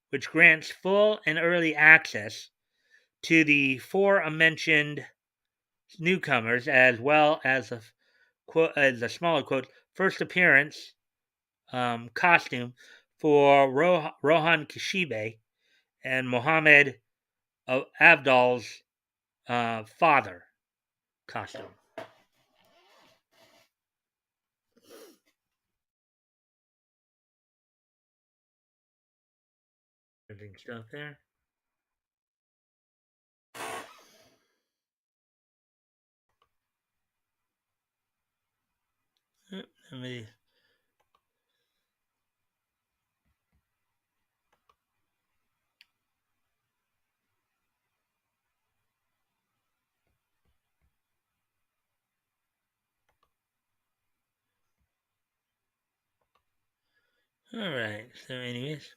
which grants full and early access to the aforementioned newcomers, as well as a smaller quote first appearance costume for Rohan Kishibe and Mohammed Avdal's father costume. printing stuff there. Let me. All right. So, anyways.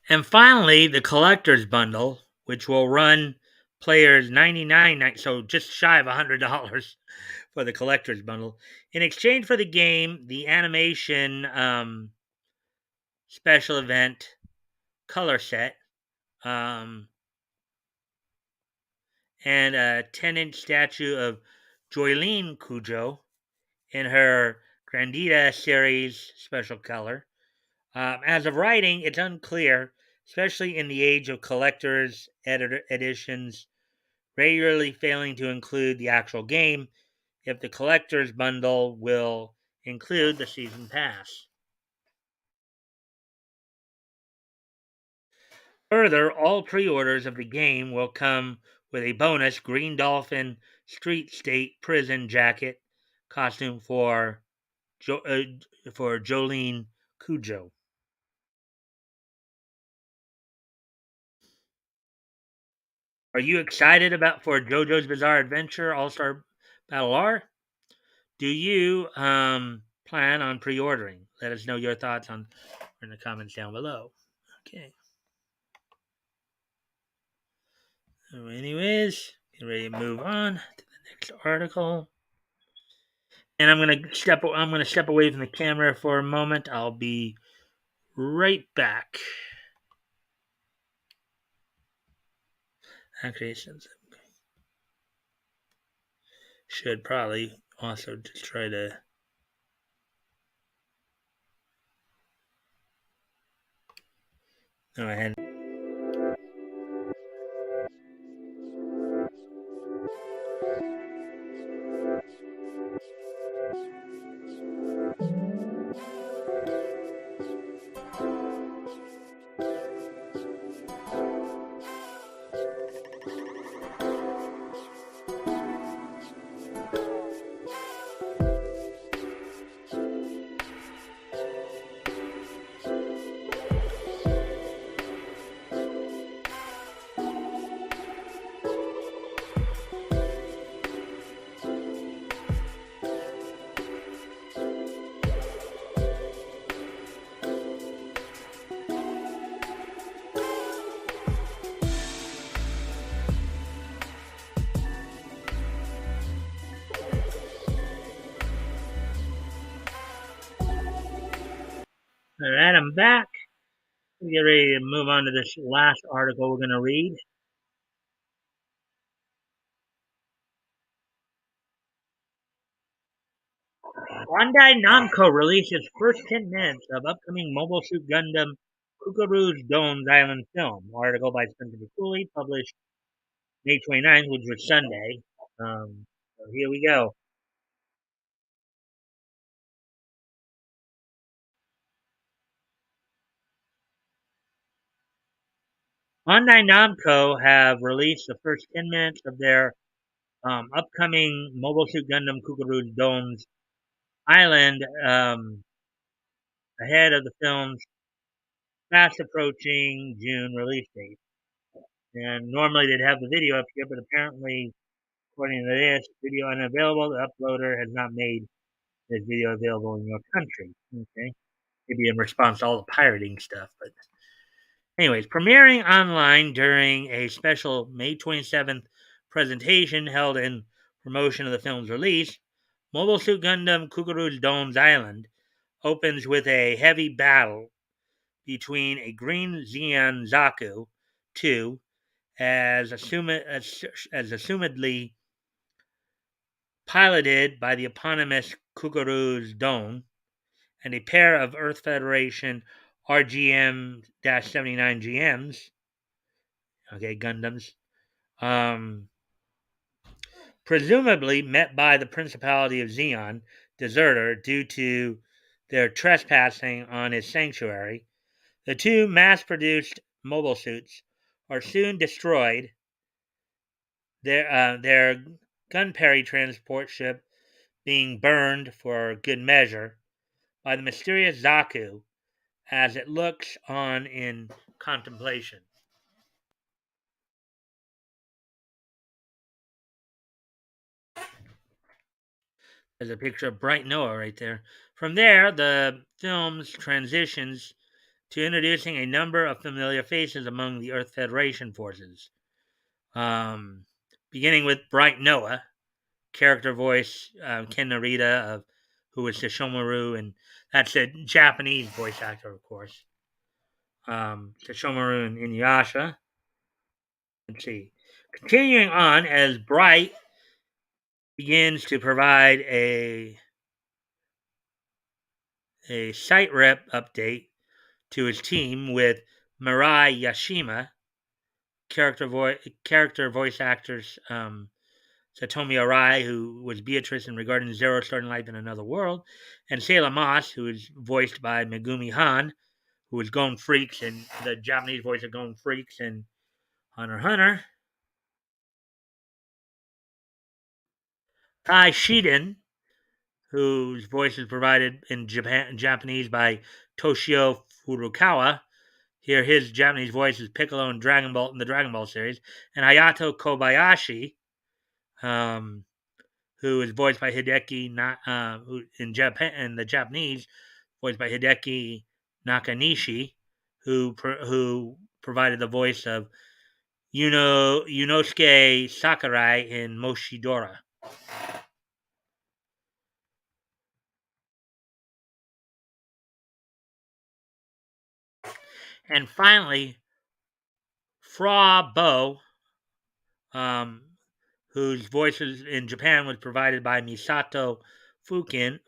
And finally, the collector's bundle, which will run players $99, so just shy of $100 for the collector's bundle. In exchange for the game, the animation special event color set, and a 10-inch statue of Joylene Cujo in her Grandita series special color. As of writing, it's unclear, especially in the age of collectors' editions, regularly failing to include the actual game, if the collector's bundle will include the season pass. Further, all pre-orders of the game will come with a bonus Green Dolphin Street State Prison jacket costume for Jolene Cujo. Are you excited for JoJo's Bizarre Adventure All-Star Battle R? Do you plan on pre-ordering? Let us know your thoughts in the comments down below. Okay. So anyways, get ready to move on to the next article. And I'm gonna step away from the camera for a moment. I'll be right back. Actually, since should probably also just try to go ahead. All right, I'm back. We get ready to move on to this last article we're going to read. Bandai Namco releases first 10 minutes of upcoming Mobile Suit Gundam Kukuru's Domes Island film. Article by Spencer McCooley, published May 29th, which was Sunday. So here we go. Bandai Namco have released the first 10 minutes of their upcoming Mobile Suit Gundam Kukuru's Domes Island ahead of the film's fast approaching June release date. And normally they'd have the video up here, but apparently, according to this, video unavailable. The uploader has not made this video available in your country. Okay, maybe in response to all the pirating stuff. But anyways, premiering online during a special May 27th presentation held in promotion of the film's release, Mobile Suit Gundam Kukuru's Domes Island opens with a heavy battle between a green Zeon Zaku 2 as assumedly piloted by the eponymous Kukuru's Dome, and a pair of Earth Federation RGM-79 GMs, okay, Gundams, presumably met by the Principality of Xeon, deserter, due to their trespassing on his sanctuary. The two mass-produced mobile suits are soon destroyed. Their Gunperry transport ship being burned for good measure by the mysterious Zaku as it looks on in contemplation. There's a picture of Bright Noah right there. From there, the film's transitions to introducing a number of familiar faces among the Earth Federation forces. Beginning with Bright Noah, character voice Ken Narita, who was Sesshomaru, and that's a Japanese voice actor, of course. Sesshomaru and Inuyasha. Let's see. Continuing on, as Bright begins to provide a site rep update to his team with Mirai Yashima, character voice actors Satomi Arai, who was Beatrice in Regarding Zero Starting Life in Another World, and Sailor Moss, who is voiced by Megumi Han, who was Gon Freaks in the Japanese voice of Gon Freaks in Hunter x Hunter. Tai Shiden, whose voice is provided in Japanese by Toshio Furukawa. Here, his Japanese voice is Piccolo in the Dragon Ball series, and Hayato Kobayashi, who is voiced by Hideki, who in the Japanese, voiced by Hideki Nakanishi, who provided the voice of Yunosuke Sakurai in Moshidora. And finally, Fra Bo, whose voices in Japan was provided by Misato Fukuen,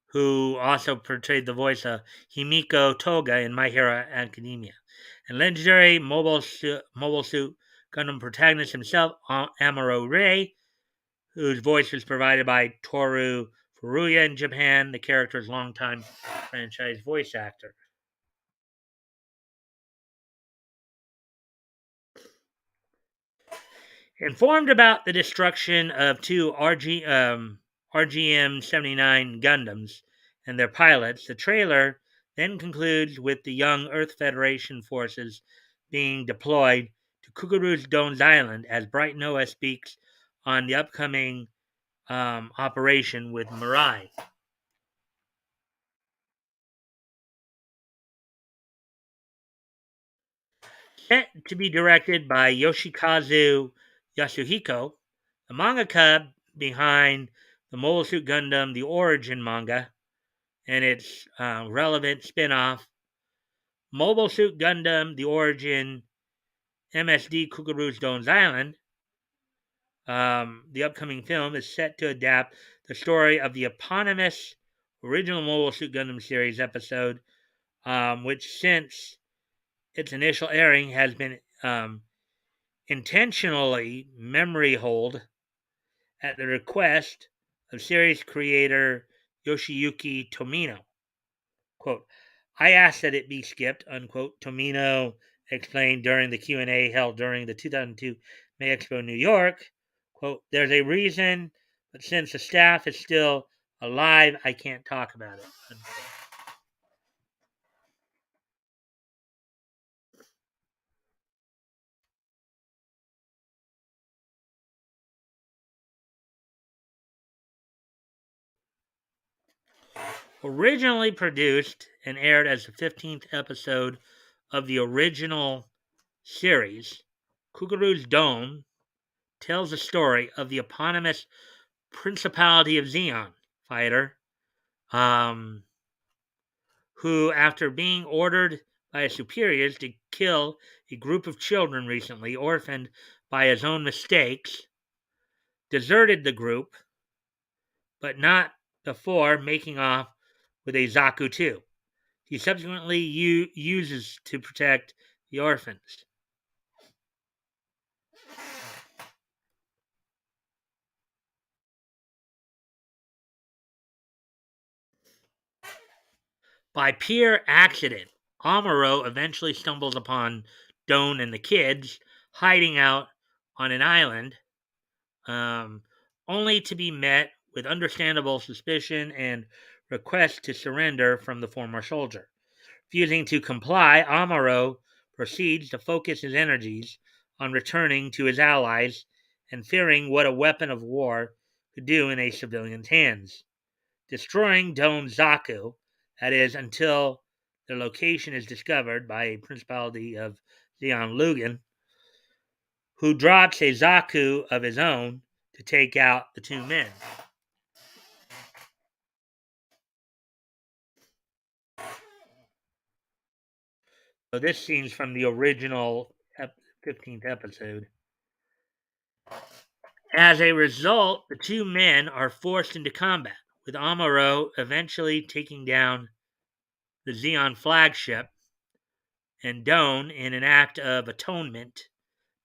who also portrayed the voice of Himiko Toga in My Hero Academia. And legendary mobile suit Gundam protagonist himself, Amuro Ray, whose voice was provided by Toru Furuya in Japan, the character's longtime franchise voice actor. Informed about the destruction of two RGM-79 Gundams and their pilots, the trailer then concludes with the young Earth Federation forces being deployed to Kukuru's Dones Island as Bright Noah speaks on the upcoming operation with Mirai. Set to be directed by Yoshikazu Yasuhiko, the mangaka behind the Mobile Suit Gundam The Origin manga and its relevant spin-off, Mobile Suit Gundam The Origin MSD Kukuru's Dones Island. The upcoming film is set to adapt the story of the eponymous original Mobile Suit Gundam series episode, which since its initial airing has been intentionally memory hold at the request of series creator Yoshiyuki Tomino. Quote, I asked that it be skipped, unquote, Tomino explained during the Q&A held during the 2002 May Expo New York. Quote, there's a reason, but since the staff is still alive, I can't talk about it, unquote. Originally produced and aired as the 15th episode of the original series, Kukuru's Dome tells the story of the eponymous Principality of Xeon fighter, who, after being ordered by his superiors to kill a group of children recently orphaned by his own mistakes, deserted the group, but not before making off with a Zaku too. He subsequently uses to protect the orphans. By pure accident, Amuro eventually stumbles upon Doan and the kids hiding out on an island, only to be met with understandable suspicion and request to surrender from the former soldier. Refusing to comply, Amuro proceeds to focus his energies on returning to his allies and fearing what a weapon of war could do in a civilian's hands. Destroying Don Zaku, that is, until their location is discovered by a principality of Zeon Lugan, who drops a Zaku of his own to take out the two men. So this scene's from the original 15th episode. As a result, the two men are forced into combat, with Amuro eventually taking down the Zeon flagship and Doan, in an act of atonement,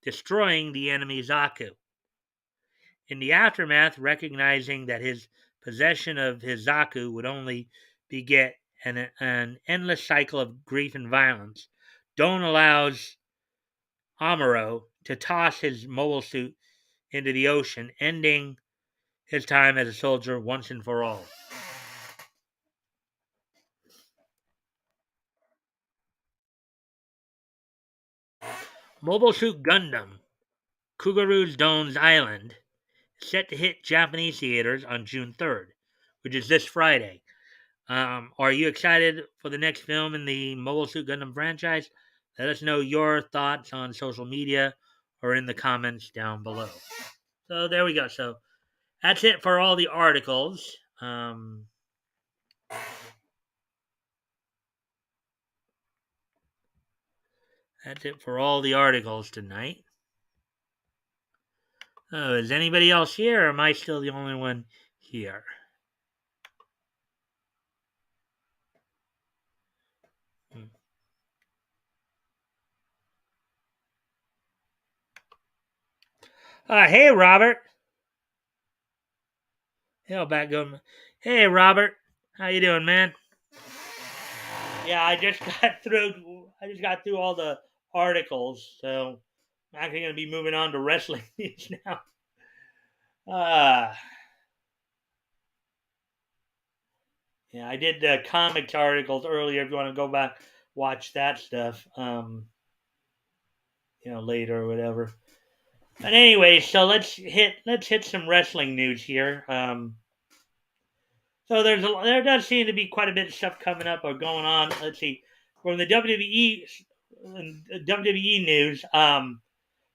destroying the enemy Zaku. In the aftermath, recognizing that his possession of his Zaku would only beget an endless cycle of grief and violence, Doan allows Amuro to toss his mobile suit into the ocean, ending his time as a soldier once and for all. Mobile Suit Gundam, Kugaru's Doan's Island, is set to hit Japanese theaters on June 3rd, which is this Friday. Are you excited for the next film in the Mobile Suit Gundam franchise? Let us know your thoughts on social media or in the comments down below. So there we go. So that's it for all the articles. That's it for all the articles tonight. Oh, is anybody else here, or am I still the only one here? Hey, Robert. Hey, Robert. How you doing, man? Yeah, I just got through all the articles, so I'm actually going to be moving on to wrestling news now. Yeah, I did the comics articles earlier. If you want to go back, watch that stuff, later or whatever. But anyway, so let's hit some wrestling news here. So there does seem to be quite a bit of stuff coming up or going on. Let's see, from the WWE news.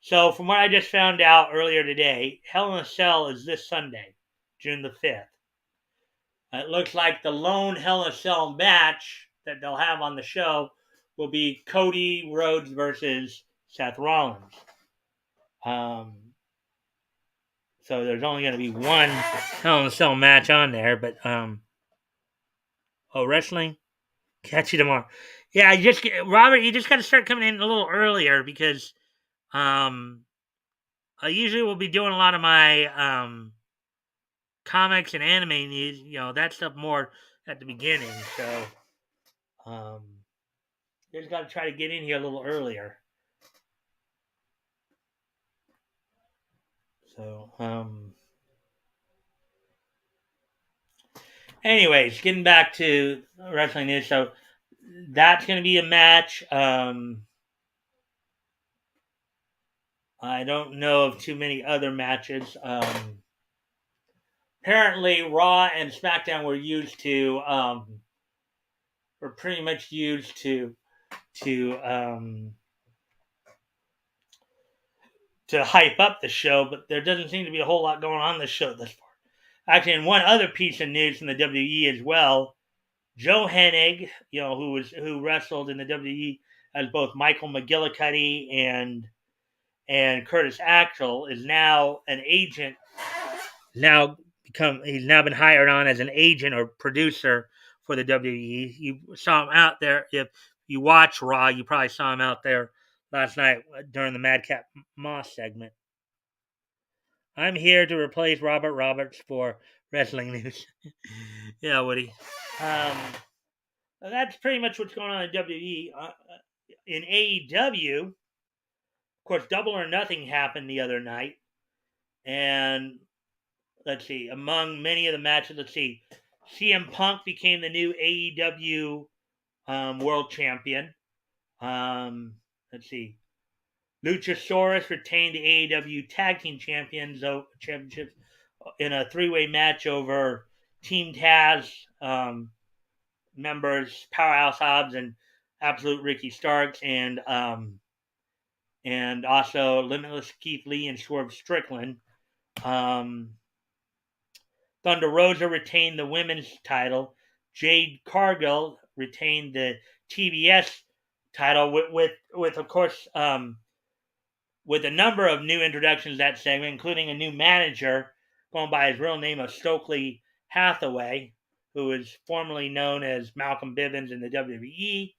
So from what I just found out earlier today, Hell in a Cell is this Sunday, June the 5th. It looks like the lone Hell in a Cell match that they'll have on the show will be Cody Rhodes versus Seth Rollins. So there's only going to be one Hell in a Cell match on there, but wrestling. Catch you tomorrow. Yeah, Robert, you just got to start coming in a little earlier because I usually will be doing a lot of my comics and anime news, that stuff more at the beginning. So you just got to try to get in here a little earlier. So anyways, getting back to wrestling news. So that's going to be a match. I don't know of too many other matches. Apparently, Raw and SmackDown were pretty much used to hype up the show, but there doesn't seem to be a whole lot going on the show thus far. Actually, and one other piece of news from the WWE as well, Joe Hennig, who wrestled in the WWE as both Michael McGillicuddy and and Curtis Axel is now an agent. He's now been hired on as an agent or producer for the WWE. You saw him out there. If you watch Raw, you probably saw him out there last night during the Madcap Moss segment. I'm here to replace Robert Roberts for wrestling news. Yeah, Woody. That's pretty much what's going on in WWE. In AEW, of course, Double or Nothing happened the other night, and let's see, among many of the matches, CM Punk became the new AEW World Champion. Let's see, Luchasaurus retained the AEW Tag Team Championships in a three-way match over Team Taz members Powerhouse Hobbs and Absolute Ricky Starks, and also Limitless Keith Lee and Swerve Strickland. Thunder Rosa retained the women's title. Jade Cargill retained the TBS title with of course, with a number of new introductions that segment, including a new manager going by his real name of Stokely Hathaway, who is formerly known as Malcolm Bivens in the WWE,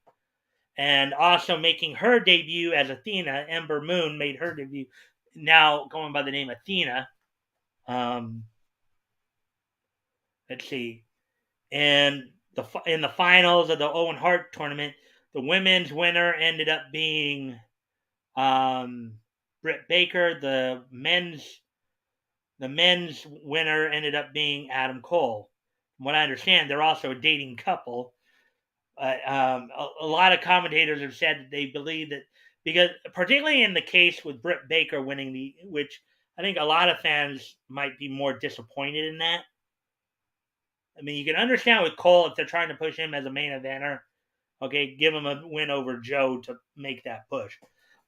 and also making her debut as Athena. Ember Moon made her debut, now going by the name Athena. Let's see. And in the finals of the Owen Hart tournament, the women's winner ended up being Britt Baker. The men's winner ended up being Adam Cole. From what I understand, they're also a dating couple. A lot of commentators have said that they believe that, because particularly in the case with Britt Baker winning which I think a lot of fans might be more disappointed in that. I mean, you can understand with Cole if they're trying to push him as a main eventer. Okay, give him a win over Joe to make that push.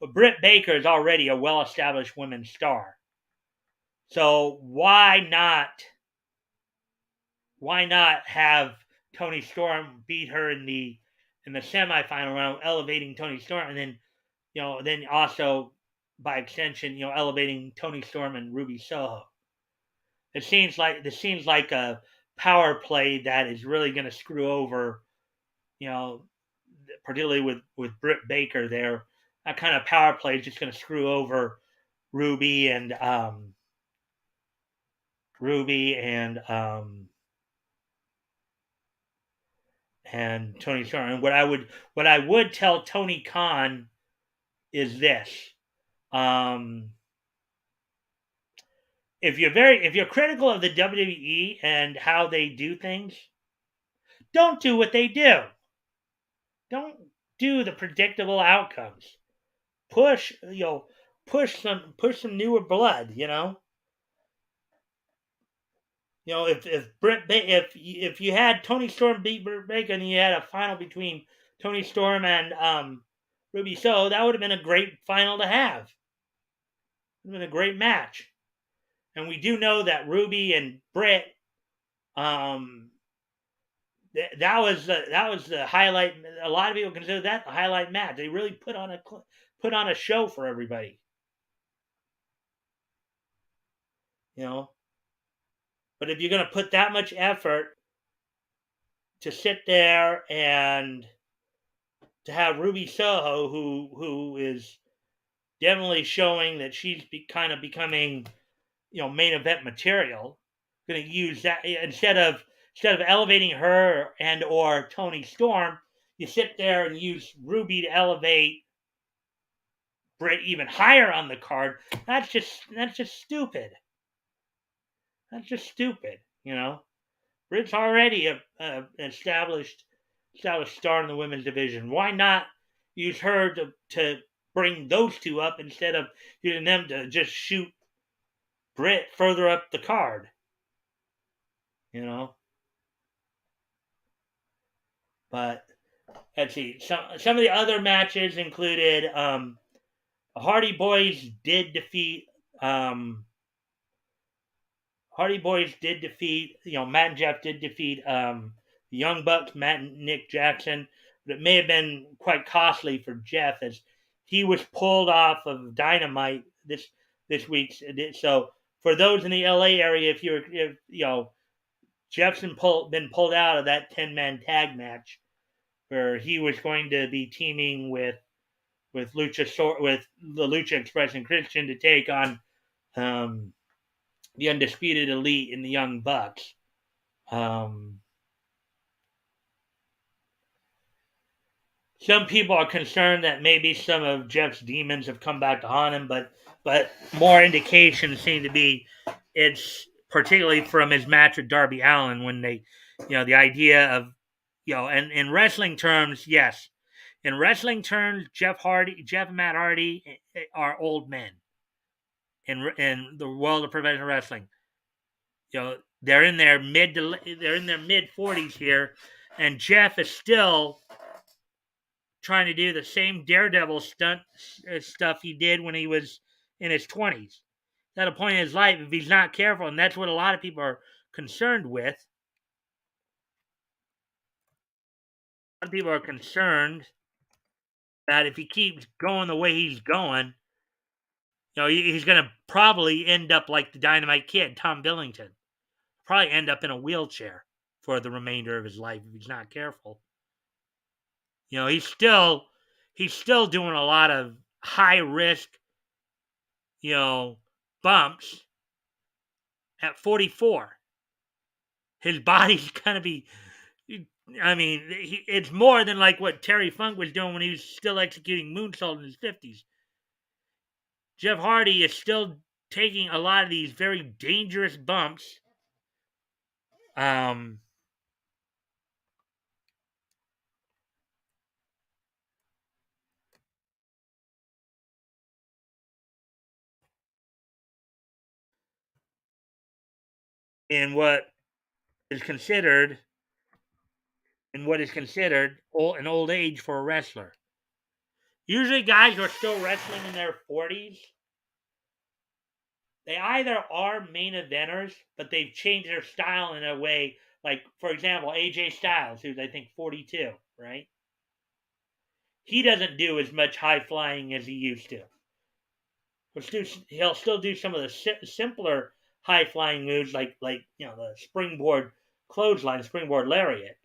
But Britt Baker is already a well-established women's star. So why not have Toni Storm beat her in the semifinal round, elevating Toni Storm, and then also by extension, elevating Toni Storm and Ruby Soho. This seems like a power play that is really going to screw over, particularly with Britt Baker there. That kind of power play is just going to screw over Ruby and Toni Storm. And what I would tell Tony Khan is this: if you're critical of the WWE and how they do things, don't do what they do. Don't do the predictable outcomes. Push some newer blood. If you had Toni Storm beat Britt Baker and you had a final between Toni Storm and Ruby Soho, that would have been a great final to have. It would have been a great match. And we do know that Ruby and Britt, that was the highlight. A lot of people consider that the highlight match. They really put on a show for everybody. But if you're going to put that much effort to sit there and to have Ruby Soho, who is definitely showing that she's kind of becoming, main event material, going to use that instead of elevating her and or Toni Storm, you sit there and use Ruby to elevate Britt even higher on the card. That's just stupid. That's just stupid, Britt's already an established star in the women's division. Why not use her to bring those two up instead of using them to just shoot Britt further up the card? But let's see. Some of the other matches included Hardy Boys did defeat Matt and Jeff did defeat the Young Bucks, Matt and Nick Jackson, but it may have been quite costly for Jeff as he was pulled off of Dynamite this week. So for those in the LA area, if Jeff's been pulled out of that 10-man tag match where he was going to be teaming with with the Lucha Express and Christian to take on the Undisputed Elite and the Young Bucks. Some people are concerned that maybe some of Jeff's demons have come back to haunt him, but more indications seem to be it's particularly from his match with Darby Allin when they, the idea of, and in wrestling terms, yes, in wrestling terms, Jeff and Matt Hardy are old men in the world of professional wrestling. They're in their mid 40s here, and Jeff is still trying to do the same daredevil stuff he did when he was in his 20s. At a point in his life, if he's not careful, and that's what a lot of people are concerned with. A lot of people are concerned that if he keeps going the way he's going, he's going to probably end up like the Dynamite Kid, Tom Billington. Probably end up in a wheelchair for the remainder of his life if he's not careful. He's still doing a lot of high risk, bumps at 44. His body's gonna be. I mean, it's more than like what Terry Funk was doing when he was still executing moonsault in his 50s. Jeff Hardy is still taking a lot of these very dangerous bumps. In what is considered an old age for a wrestler. Usually, guys who are still wrestling in their 40s, they either are main eventers, but they've changed their style in a way. Like, for example, AJ Styles, who's I think 42, right? He doesn't do as much high flying as he used to. He'll still do some of the simpler high flying moves, like the springboard clothesline, springboard lariat.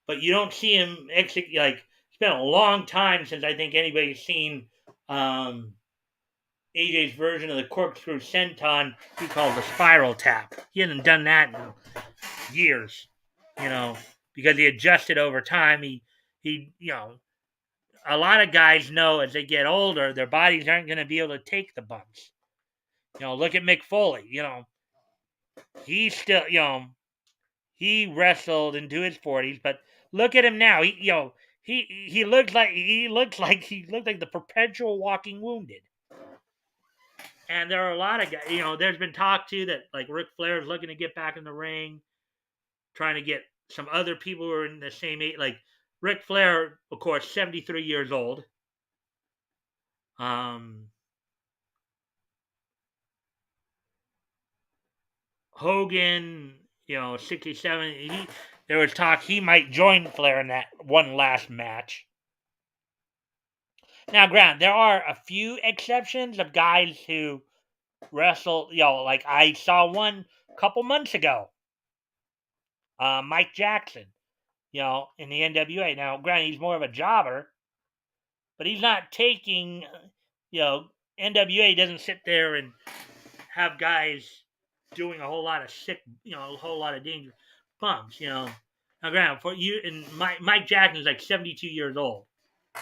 But you don't see him execute. Like, it's been a long time since I think anybody's seen AJ's version of the corkscrew senton he calls the spiral tap. He hasn't done that in years, because he adjusted over time. He a lot of guys know as they get older, their bodies aren't going to be able to take the bumps. Look at Mick Foley. He still, he wrestled into his 40s, but look at him now. He looks like the perpetual walking wounded. And there are a lot of guys, there's been talk too that like Ric Flair is looking to get back in the ring, trying to get some other people who are in the same age. Like Ric Flair, of course, 73 years old. Hogan, 67. There was talk he might join Flair in that one last match. Now, granted, there are a few exceptions of guys who wrestle. Like I saw one a couple months ago. Mike Jackson, in the NWA. Now, granted, he's more of a jobber, but he's not taking. NWA doesn't sit there and have guys doing a whole lot of a whole lot of dangerous bumps. Now, granted, for you and Mike Jackson's like 72 years old.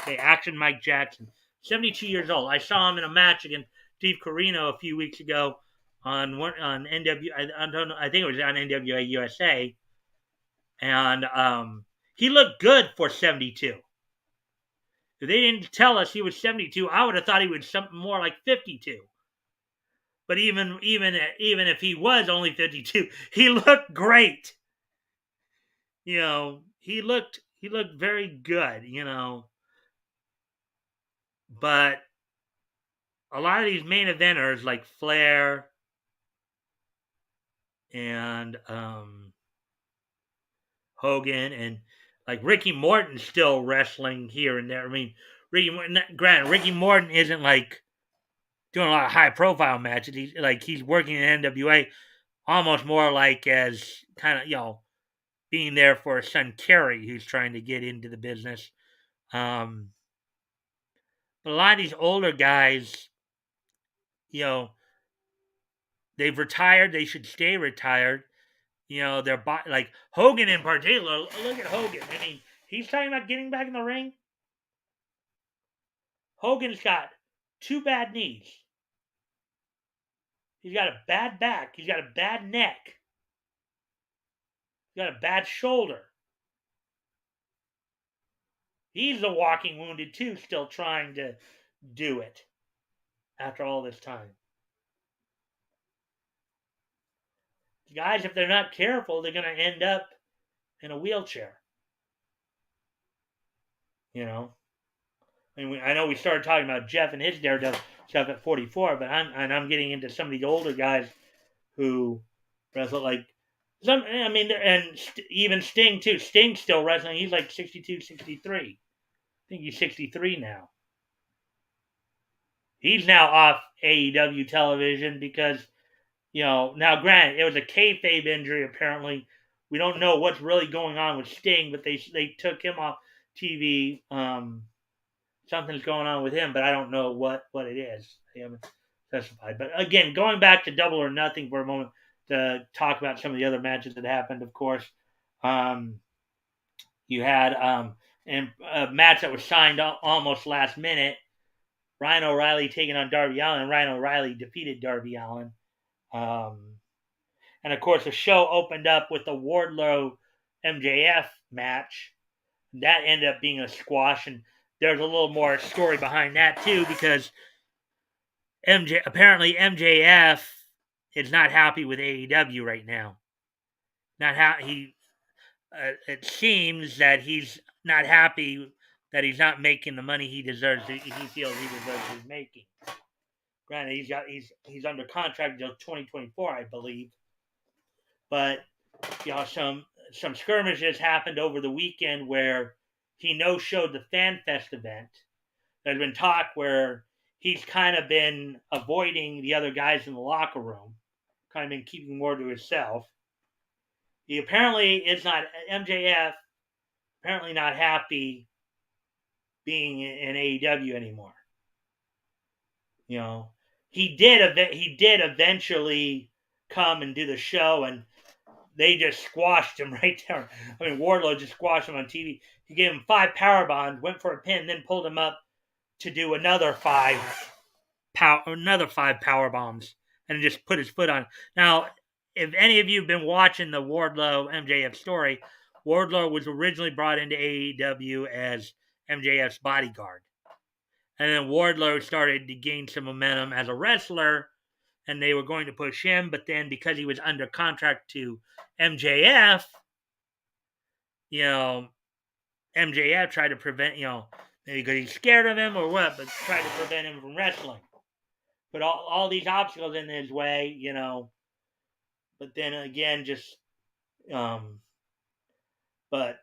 Okay, action Mike Jackson, 72 years old. I saw him in a match against Steve Corino a few weeks ago on NWA. I don't know. I think it was on NWA USA, and he looked good for 72. If they didn't tell us he was 72, I would have thought he was something more like 52. But even if he was only 52, he looked great. He looked very good. But a lot of these main eventers like Flair and Hogan and like Ricky Morton still wrestling here and there. I mean, Ricky Morton isn't like doing a lot of high profile matches. He's working in NWA almost more like as kind of being there for his son Kerry, who's trying to get into the business. But a lot of these older guys, they've retired. They should stay retired. They're like Hogan in particular. Look at Hogan. I mean, he's talking about getting back in the ring. Hogan's got 2 bad knees. He's got a bad back. He's got a bad neck. He's got a bad shoulder. He's a walking wounded too, still trying to do it after all this time. Guys, if they're not careful, they're going to end up in a wheelchair. I know we started talking about Jeff and his Daredevil stuff at 44, but I'm getting into some of these older guys who wrestle like some. I mean, and even Sting too. Sting's still wrestling. He's like 62, 63. I think he's 63 now. He's now off AEW television because, now granted, it was a kayfabe injury apparently. We don't know what's really going on with Sting, but they took him off TV. Something's going on with him, but I don't know what it is. They haven't specified. But again, going back to Double or Nothing for a moment to talk about some of the other matches that happened, of course. You had a match that was signed almost last minute. Ryan O'Reilly taking on Darby Allin. Ryan O'Reilly defeated Darby Allin. And of course, the show opened up with the Wardlow MJF match. That ended up being a squash, and there's a little more story behind that too, because apparently MJF is not happy with AEW right now. It seems that he's not happy that he's not making the money he deserves. He feels he deserves his making. Granted, he's under contract until 2024, I believe. But some skirmishes happened over the weekend where he no-showed the Fan Fest event. There's been talk where he's kind of been avoiding the other guys in the locker room, kind of been keeping more to himself. He apparently is not, MJF, apparently not happy being in AEW anymore. He did eventually come and do the show, and they just squashed him right there. I mean, Wardlow just squashed him on TV. He gave him 5 power bombs, went for a pin, then pulled him up to do another 5 power bombs, and just put his foot on. Now, if any of you have been watching the Wardlow MJF story, Wardlow was originally brought into AEW as MJF's bodyguard. And then Wardlow started to gain some momentum as a wrestler, and they were going to push him, but then because he was under contract to MJF, MJF tried to prevent, maybe because he's scared of him or what, but tried to prevent him from wrestling. Put all these obstacles in his way, but then again, but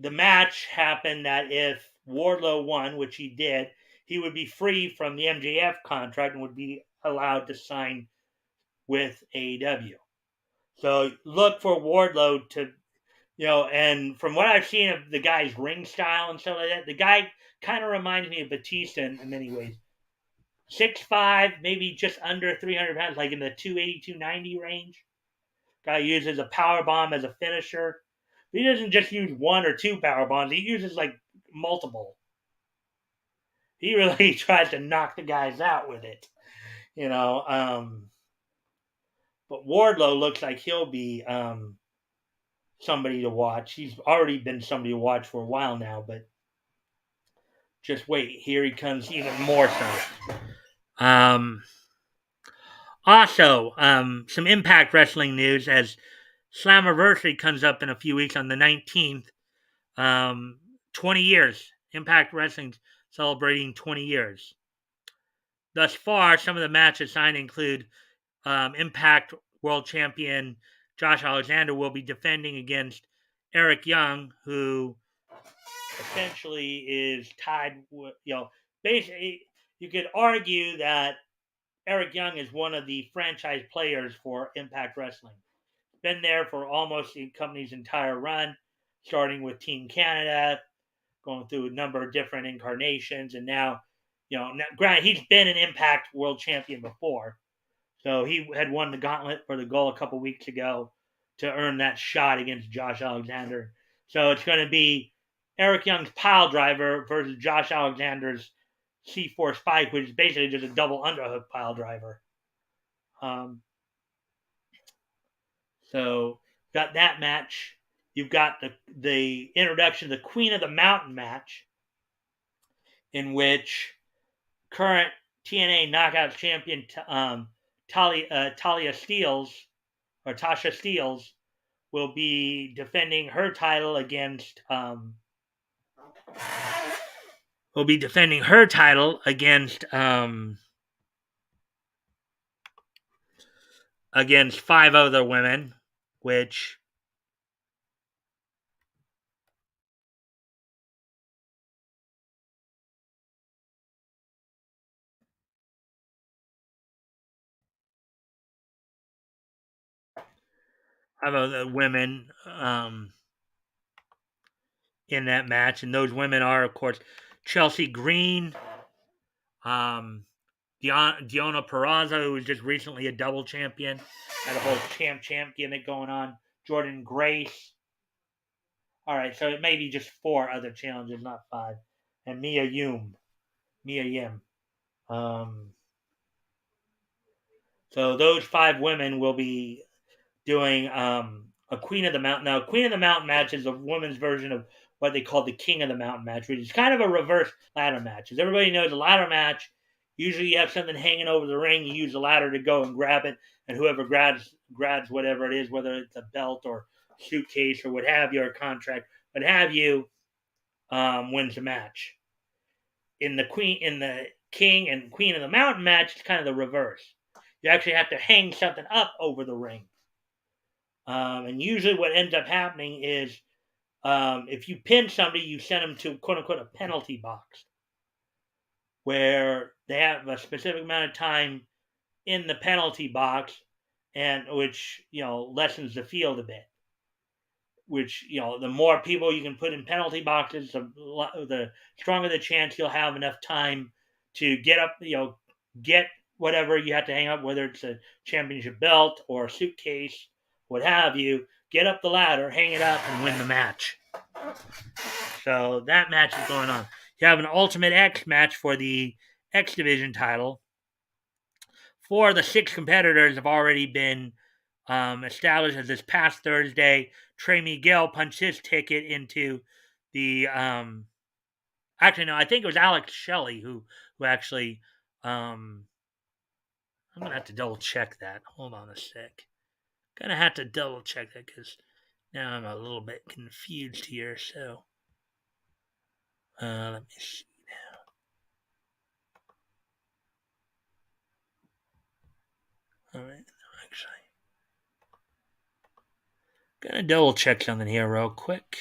the match happened that if Wardlow won, which he did, he would be free from the MJF contract and would be allowed to sign with AEW. So look for Wardlow to, and from what I've seen of the guy's ring style and stuff like that, the guy kind of reminds me of Batista in many ways. 6'5", maybe just under 300 pounds, like in the 280, 290 range. Guy uses a power bomb as a finisher. But he doesn't just use 1 or 2 power bombs. He uses like multiple. He really tries to knock the guys out with it. But Wardlow looks like he'll be somebody to watch. He's already been somebody to watch for a while now, but just wait. Here he comes even more so. Also, some Impact Wrestling news as Slammiversary comes up in a few weeks on the 19th. 20 years. Impact Wrestling's celebrating 20 years. Thus far, some of the matches signed include Impact World Champion Josh Alexander will be defending against Eric Young, who essentially is tied with, basically, you could argue that Eric Young is one of the franchise players for Impact Wrestling. Been there for almost the company's entire run, starting with Team Canada, going through a number of different incarnations, and now, granted, he's been an Impact World Champion before, so he had won the gauntlet for the goal a couple weeks ago to earn that shot against Josh Alexander. So it's going to be Eric Young's pile driver versus Josh Alexander's C-Force 5, which is basically just a double underhook pile driver. So got that match. You've got the introduction of the Queen of the Mountain match, in which current TNA Knockout champion Tasha Steelz will be defending her title against against 5 other women, which women in that match, and those women are, of course, Chelsea Green, Diona Peraza, who was just recently a double champion, had a whole champ gimmick going on. Jordan Grace. All right, so it may be just 4 other challenges, not 5. And Mia Yim. So those 5 women will be doing a Queen of the Mountain. Now, Queen of the Mountain match is a women's version of what they call the King of the Mountain match, which is kind of a reverse ladder match. As everybody knows, a ladder match, usually you have something hanging over the ring, you use the ladder to go and grab it, and whoever grabs whatever it is, whether it's a belt or suitcase or what have you, or contract, what have you, wins the match. In the King and Queen of the Mountain match, it's kind of the reverse. You actually have to hang something up over the ring. And usually what ends up happening is if you pin somebody, you send them to, quote unquote, a penalty box where they have a specific amount of time in the penalty box, and which, lessens the field a bit. Which, the more people you can put in penalty boxes, the stronger the chance you'll have enough time to get up, get whatever you have to hang up, whether it's a championship belt or a suitcase, what have you, get up the ladder, hang it up, and win the match. So that match is going on. You have an Ultimate X match for the X Division title. 4 of the 6 competitors have already been established. As this past Thursday, Trey Miguel punched his ticket into the actually, no, I think it was Alex Shelley who actually I'm gonna have to double check that. Hold on a sec. Gonna have to double check that because now I'm a little bit confused here. So let me see now. All right, actually, gonna double check something here real quick.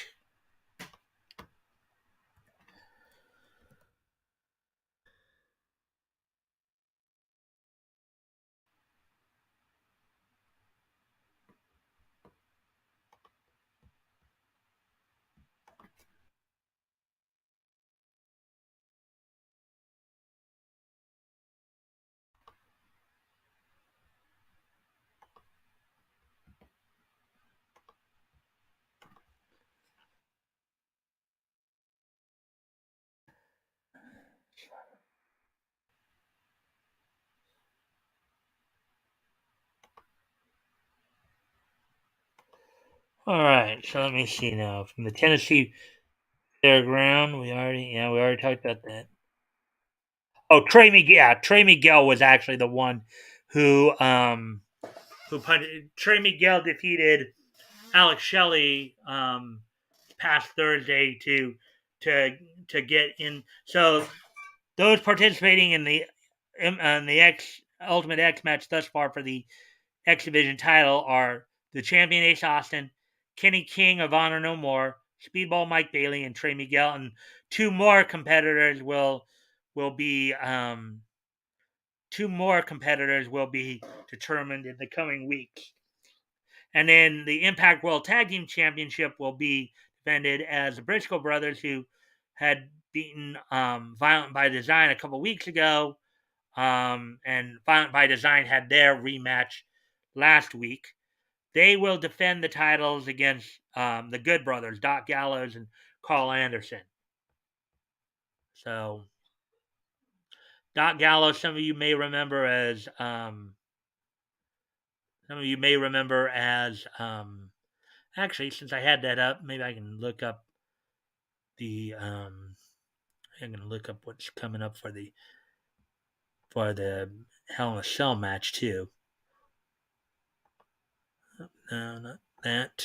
All right, so let me see now. From the Tennessee Fairground, we already talked about that. Oh, Trey Miguel was actually the one who Trey Miguel defeated Alex Shelley past Thursday to get in. So those participating in the Ultimate X match thus far for the X Division title are the champion Ace Austin, Kenny King of Honor No More, Speedball Mike Bailey and Trey Miguel, and two more competitors will be determined in the coming weeks. And then the Impact World Tag Team Championship will be defended as the Briscoe brothers, who had beaten Violent by Design a couple weeks ago. And Violent by Design had their rematch last week. They will defend the titles against the Good Brothers, Doc Gallows and Carl Anderson. So, Doc Gallows, some of you may remember as actually, since I had that up, maybe I can look up the I'm gonna look up what's coming up for the Hell in a Cell match too. No, not that.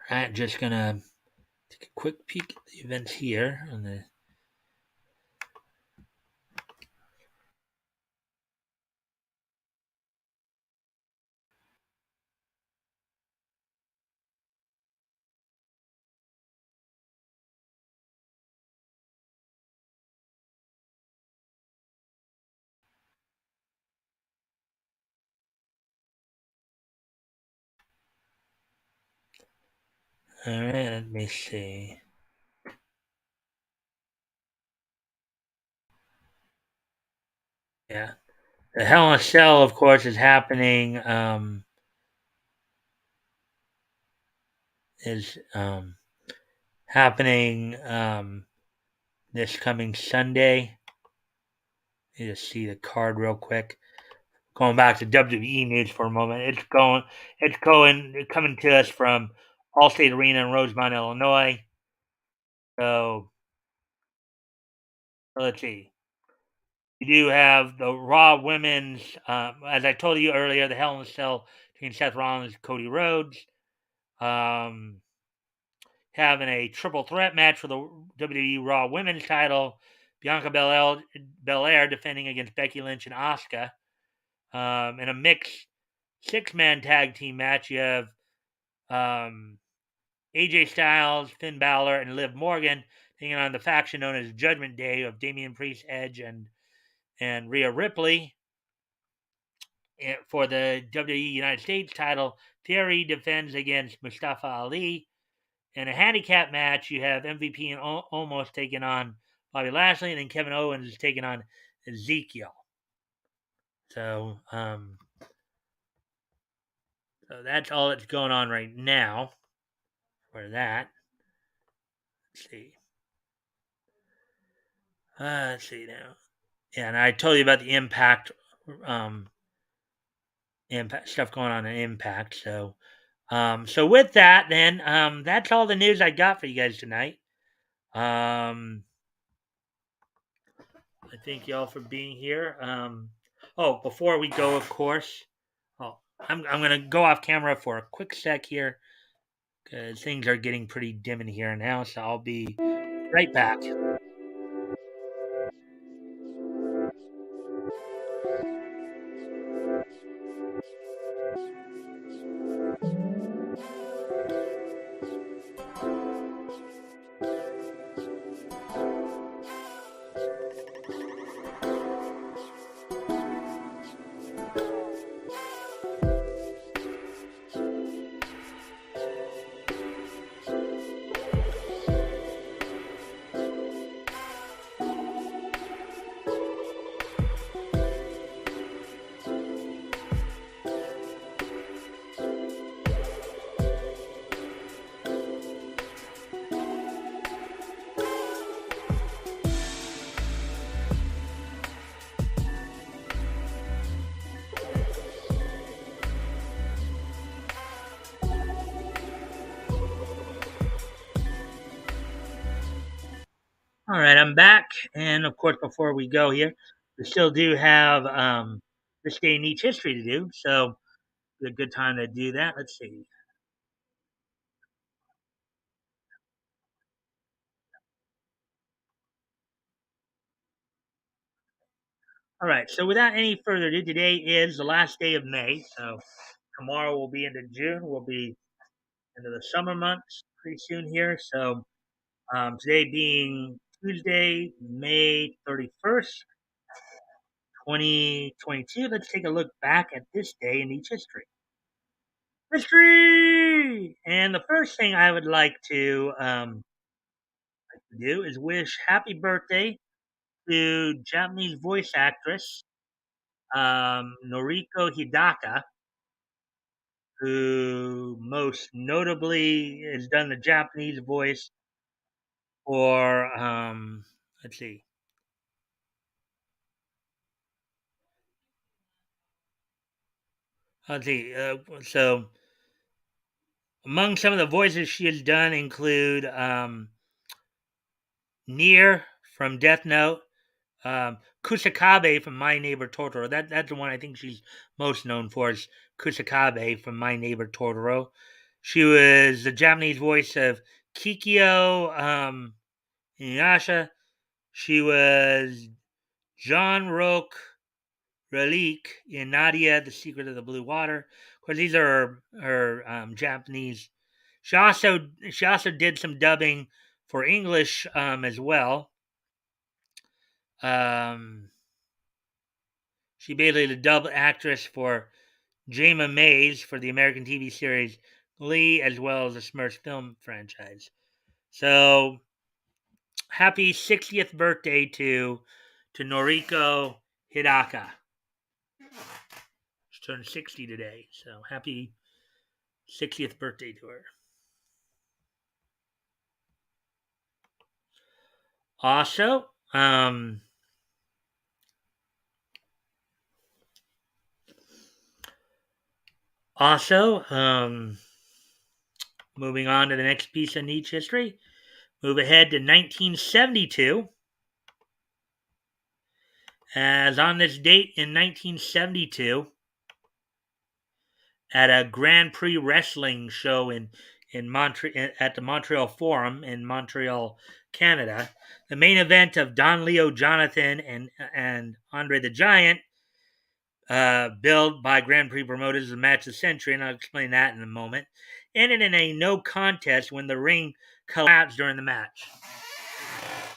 All right, just gonna take a quick peek at the events here on the. All right, let me see. Yeah, the Hell in a Cell, of course, is happening. Is happening this coming Sunday. Let me just see the card real quick. Going back to WWE news for a moment. Coming to us from Allstate Arena in Rosemont, Illinois. So let's see. We do have the Raw Women's, as I told you earlier, the Hell in a Cell between Seth Rollins and Cody Rhodes. Having a triple threat match for the WWE Raw Women's title. Bianca Belair defending against Becky Lynch and Asuka. In a mixed six-man tag team match, you have AJ Styles, Finn Balor, and Liv Morgan taking on the faction known as Judgment Day of Damian Priest, Edge, and Rhea Ripley. For the WWE United States title, Theory defends against Mustafa Ali. In a handicap match, you have MVP and Omos taking on Bobby Lashley, and then Kevin Owens is taking on Ezekiel. So, so that's all that's going on right now for that. Let's see now. Yeah, and I told you about the Impact stuff going on in Impact. So, so with that, then that's all the news I got for you guys tonight. I thank y'all for being here. Oh, before we go, of course, I'm gonna go off camera for a quick sec here because things are getting pretty dim in here now. So I'll be right back. All right, I'm back, and of course, before we go here, we still do have this day in each history to do. So a good time to do that. Let's see. All right. So without any further ado, today is the last day of May. So tomorrow we'll be into June. We'll be into the summer months pretty soon here. So today being Tuesday, May 31st, 2022. Let's take a look back at this day in each history. History! And the first thing I would like to do is wish happy birthday to Japanese voice actress Noriko Hidaka, who most notably has done the Japanese voice for, let's see, so among some of the voices she has done include Nier from Death Note, Kusakabe from My Neighbor Totoro. That's the one I think she's most known for is Kusakabe from My Neighbor Totoro. She was the Japanese voice of Kikyo Inuyasha. She was John Roque Relique in Nadia, The Secret of the Blue Water. Of course, these are her Japanese. She also did some dubbing for English as well. Um, she basically the dub actress for Jama Mays for the American TV series Glee, as well as the Smurfs film franchise. So, happy 60th birthday to Noriko Hidaka. She turned 60 today, so happy 60th birthday to her. Also, also, moving on to the next piece of niche history, move ahead to 1972. As on this date in 1972, at a Grand Prix wrestling show at the Montreal Forum in Montreal, Canada, the main event of Don Leo Jonathan and Andre the Giant, billed by Grand Prix promoters as a match of the century, and I'll explain that in a moment, ended in a no contest when the ring collapsed during the match.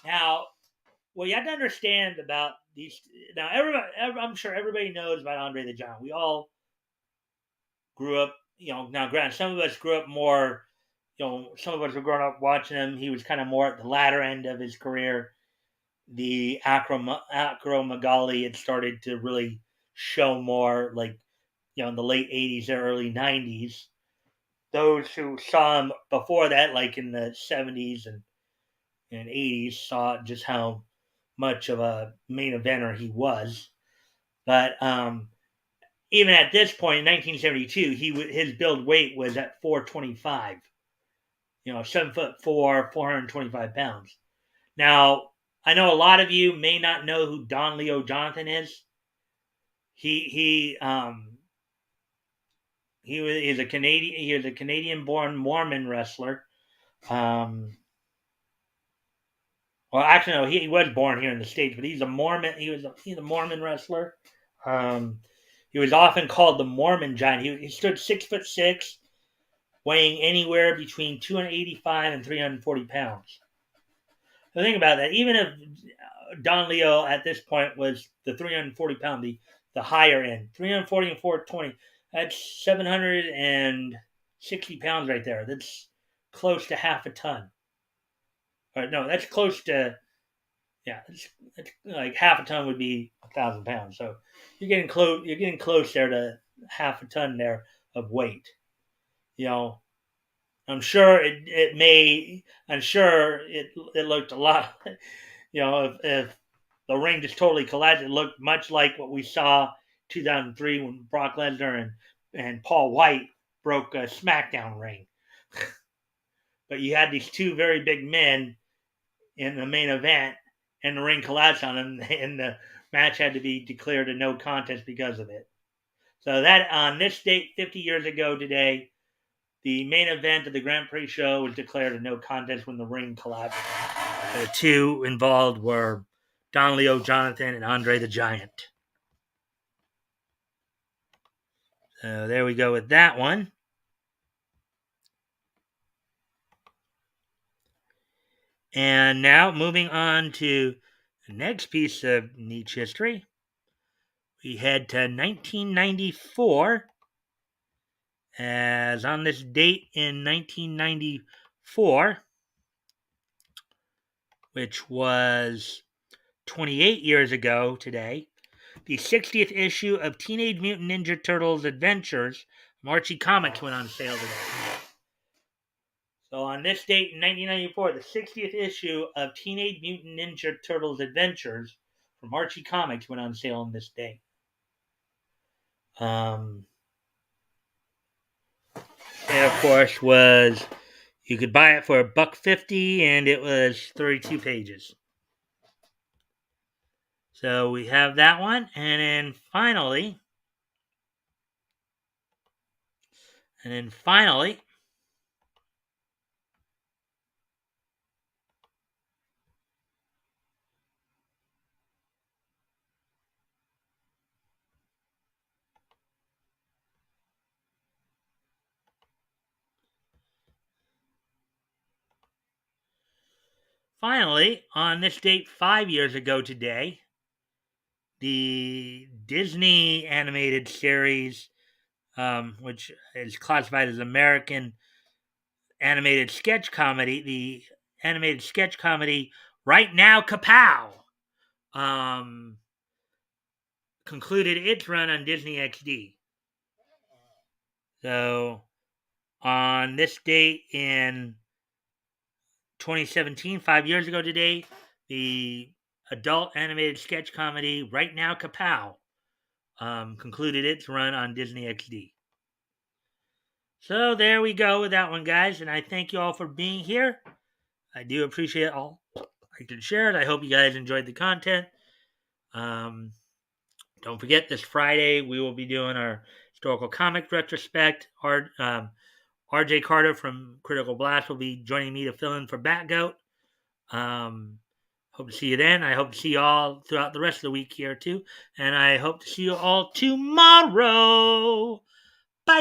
Now, what you have to understand about these, now I'm sure everybody knows about Andre the Giant. We all grew up, now granted, some of us grew up more, some of us were growing up watching him. He was kind of more at the latter end of his career. The acromegaly had started to really show more, like, in the late 80s or early 90s. Those who saw him before that, like in the 70s and 80s, saw just how much of a main eventer he was. But even at this point in 1972, his build weight was at 425. 7'4", 425 pounds. Now, I know a lot of you may not know who Don Leo Jonathan is. He was a Canadian. He was a Canadian-born Mormon wrestler. Well, actually, no, he was born here in the States, but he's a Mormon. He's a Mormon wrestler. He was often called the Mormon Giant. He stood 6'6", weighing anywhere between 285 and 340 pounds. So think about that. Even if Don Leo at this point was the 340 pound, the higher end, 340 and 420, that's 760 pounds right there. That's close to half a ton. No, that's close to, yeah, it's like half a ton would be 1,000 pounds. So you're getting close. You're getting close there to half a ton there of weight. I'm sure I'm sure it looked a lot. If the ring just totally collapsed, it looked much like what we saw 2003 when Brock Lesnar and Paul White broke a SmackDown ring. But you had these two very big men in the main event, and the ring collapsed on them, and the match had to be declared a no contest because of it. So that on this date, 50 years ago today, the main event of the Grand Prix show was declared a no contest when the ring collapsed. The two involved were Don Leo Jonathan and Andre the Giant. So there we go with that one. And now moving on to the next piece of niche history. We head to 1994, as on this date in 1994, which was 28 years ago today, the 60th issue of Teenage Mutant Ninja Turtles Adventures from Archie Comics went on sale today. So on this date in 1994, the 60th issue of Teenage Mutant Ninja Turtles Adventures from Archie Comics went on sale on this day. And of course was you could buy it for $1.50, and it was 32 pages. So we have that one, and then finally, finally, on this date 5 years ago today, the Disney animated series, which is classified as American animated sketch comedy, the animated sketch comedy Right Now Kapow, concluded its run on Disney XD. So on this date in 2017, 5 years ago today, the adult animated sketch comedy Right Now Kapow concluded its run on Disney XD. So there we go with that one, guys, and I thank you all for being here. I do appreciate all liked and shared. I hope you guys enjoyed the content. Don't forget, this Friday we will be doing our historical comic retrospect. RJ Carter from Critical Blast will be joining me to fill in for Batgoat. Hope to see you then. I hope to see you all throughout the rest of the week here too. And I hope to see you all tomorrow. Bye.